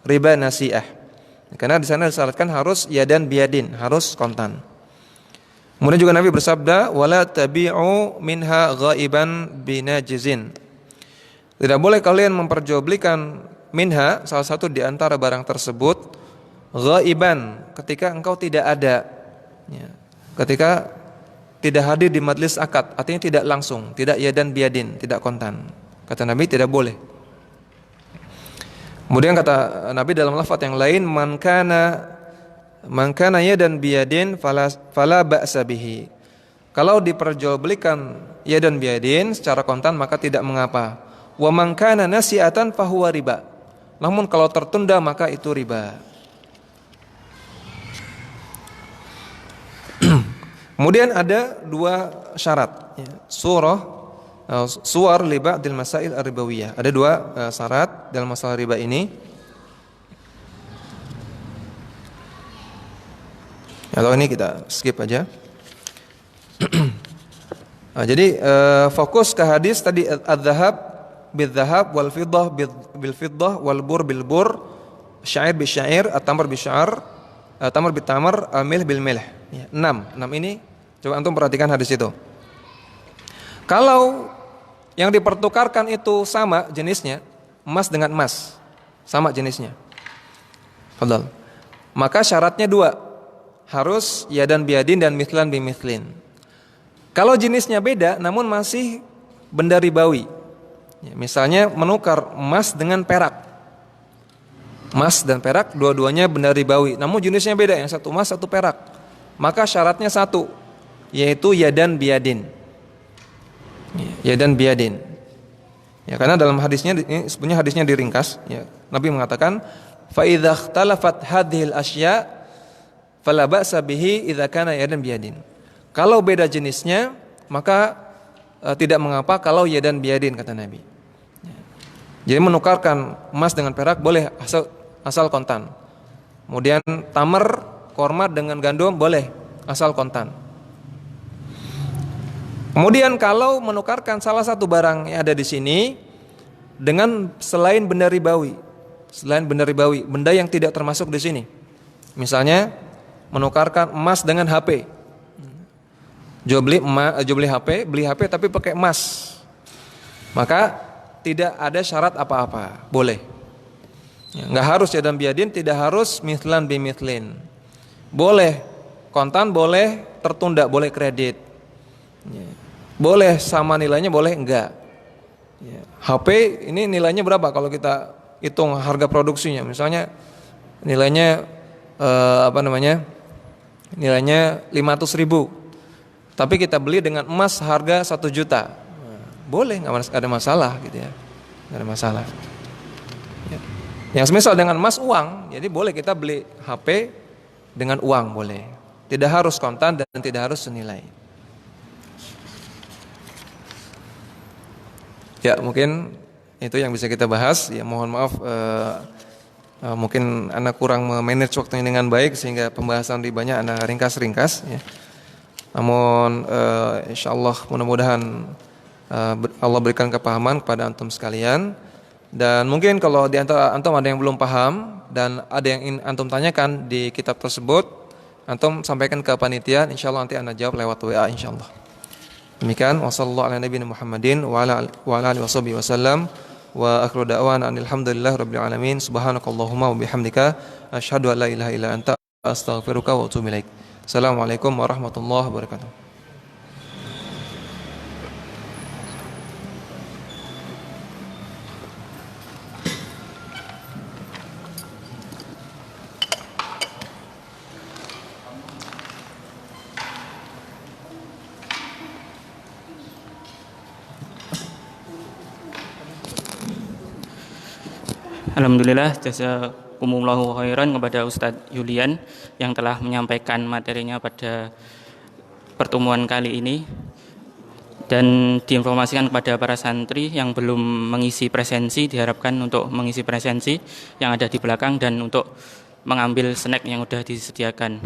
riba nasi'ah. Karena di sana disyaratkan harus yadan biadin, harus kontan. Kemudian juga Nabi bersabda, wala tabi'u minha ghaiban binajizin. Tidak boleh kalian memperjualbelikan minha, salah satu di antara barang tersebut, ghaiban, ketika engkau tidak ada. Ya, ketika tidak hadir di majlis akad, artinya tidak langsung, tidak yadan biadin, tidak kontan. Kata Nabi tidak boleh. Kemudian kata Nabi dalam lafaz yang lain, man kana yadan biadin fala ba'sa bihi. Kalau diperjualbelikan yadan biadin secara kontan maka tidak mengapa. Wa man kana nasi'atan fahuwa riba. Namun kalau tertunda maka itu riba. Kemudian ada 2 syarat, ya. Suwar li ba'dil masail ar-ribawiyah. Ada 2 syarat dalam masalah riba ini. Kalau ini kita skip aja. Nah, jadi fokus ke hadis tadi, adzhab bidzahab wal fiddah bil fiddah wal bur bil bur, syair bil syair, at-tamr bil sya'ar, tamr bil tamr, al-milh bil milh. Ya, 6 ini coba antum perhatikan hadis itu. Kalau yang dipertukarkan itu sama jenisnya, emas dengan emas, sama jenisnya, fadal, maka syaratnya 2, harus yadan biadin dan mithlan bimithlin. Kalau jenisnya beda namun masih benda ribawi, ya, misalnya menukar emas dengan perak, emas dan perak dua-duanya benda ribawi, namun jenisnya beda, yang satu emas satu perak, maka syaratnya 1, yaitu yadan biadin. yadan biyadin. Ya, karena dalam hadisnya ini sebenarnya hadisnya diringkas, ya. Nabi mengatakan fa idza ikhtalafat hadhil asya fala ba'sa bihi idza kana yadan biyadin. Kalau beda jenisnya maka tidak mengapa kalau yadan biyadin, kata Nabi. Jadi menukarkan emas dengan perak boleh asal kontan. Kemudian tamar, korma dengan gandum boleh asal kontan. Kemudian kalau menukarkan salah satu barang yang ada di sini dengan selain benda ribawi, benda yang tidak termasuk di sini. Misalnya menukarkan emas dengan HP. Jual beli HP, beli HP tapi pakai emas. Maka tidak ada syarat apa-apa, boleh. Ya, nggak harus yadan biyadin, tidak harus mithlan bimithlin. Boleh kontan, boleh tertunda, boleh kredit. Ya. Boleh sama nilainya, boleh enggak. Ya. HP ini nilainya berapa kalau kita hitung harga produksinya? Misalnya nilainya nilainya 500.000, tapi kita beli dengan emas harga 1 juta. Boleh, nggak ada masalah gitu ya, nggak ada masalah. Ya. Yang semisal dengan emas uang, jadi boleh kita beli HP dengan uang, boleh. Tidak harus kontan dan tidak harus senilai. Ya, mungkin itu yang bisa kita bahas. Ya, mohon maaf, mungkin Anda kurang memanage waktunya dengan baik sehingga pembahasan lebih banyak Anda ringkas-ringkas. Ya. Namun, insyaallah mudah-mudahan Allah berikan kepahaman kepada antum sekalian. Dan mungkin kalau di antara antum ada yang belum paham dan ada yang ingin antum tanyakan di kitab tersebut, antum sampaikan ke panitia, insyaallah nanti Anda jawab lewat WA insyaallah. Demikian, wassallallahu ala nabiyina Muhammadin wa ala alihi wasallam wa akhiru da'wana alhamdulillahi rabbil alamin. Subhanakallahumma wa bihamdika asyhadu an la ilaha illa anta astaghfiruka wa atubu ilaik. Assalamualaikum warahmatullahi wabarakatuh. Alhamdulillah, jazakumullahu khairan kepada Ustadz Yulian yang telah menyampaikan materinya pada pertemuan kali ini, dan diinformasikan kepada para santri yang belum mengisi presensi diharapkan untuk mengisi presensi yang ada di belakang dan untuk mengambil snack yang sudah disediakan.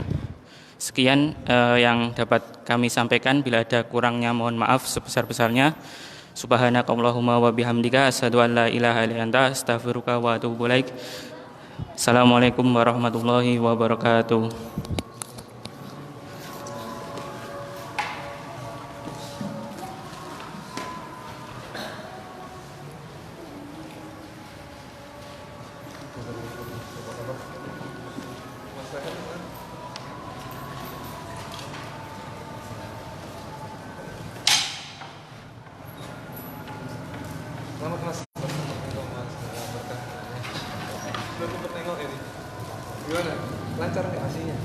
Sekian yang dapat kami sampaikan. Bila ada kurangnya mohon maaf sebesar-besarnya. Subhanakallahumma wa bihamdika asyhadu an la ilaha illa anta astaghfiruka wa atubu ilaik. Assalamualaikum warahmatullahi wabarakatuh. Selamat Mas. Baru bertengok ini. Gimana? Lancar nggak asinya?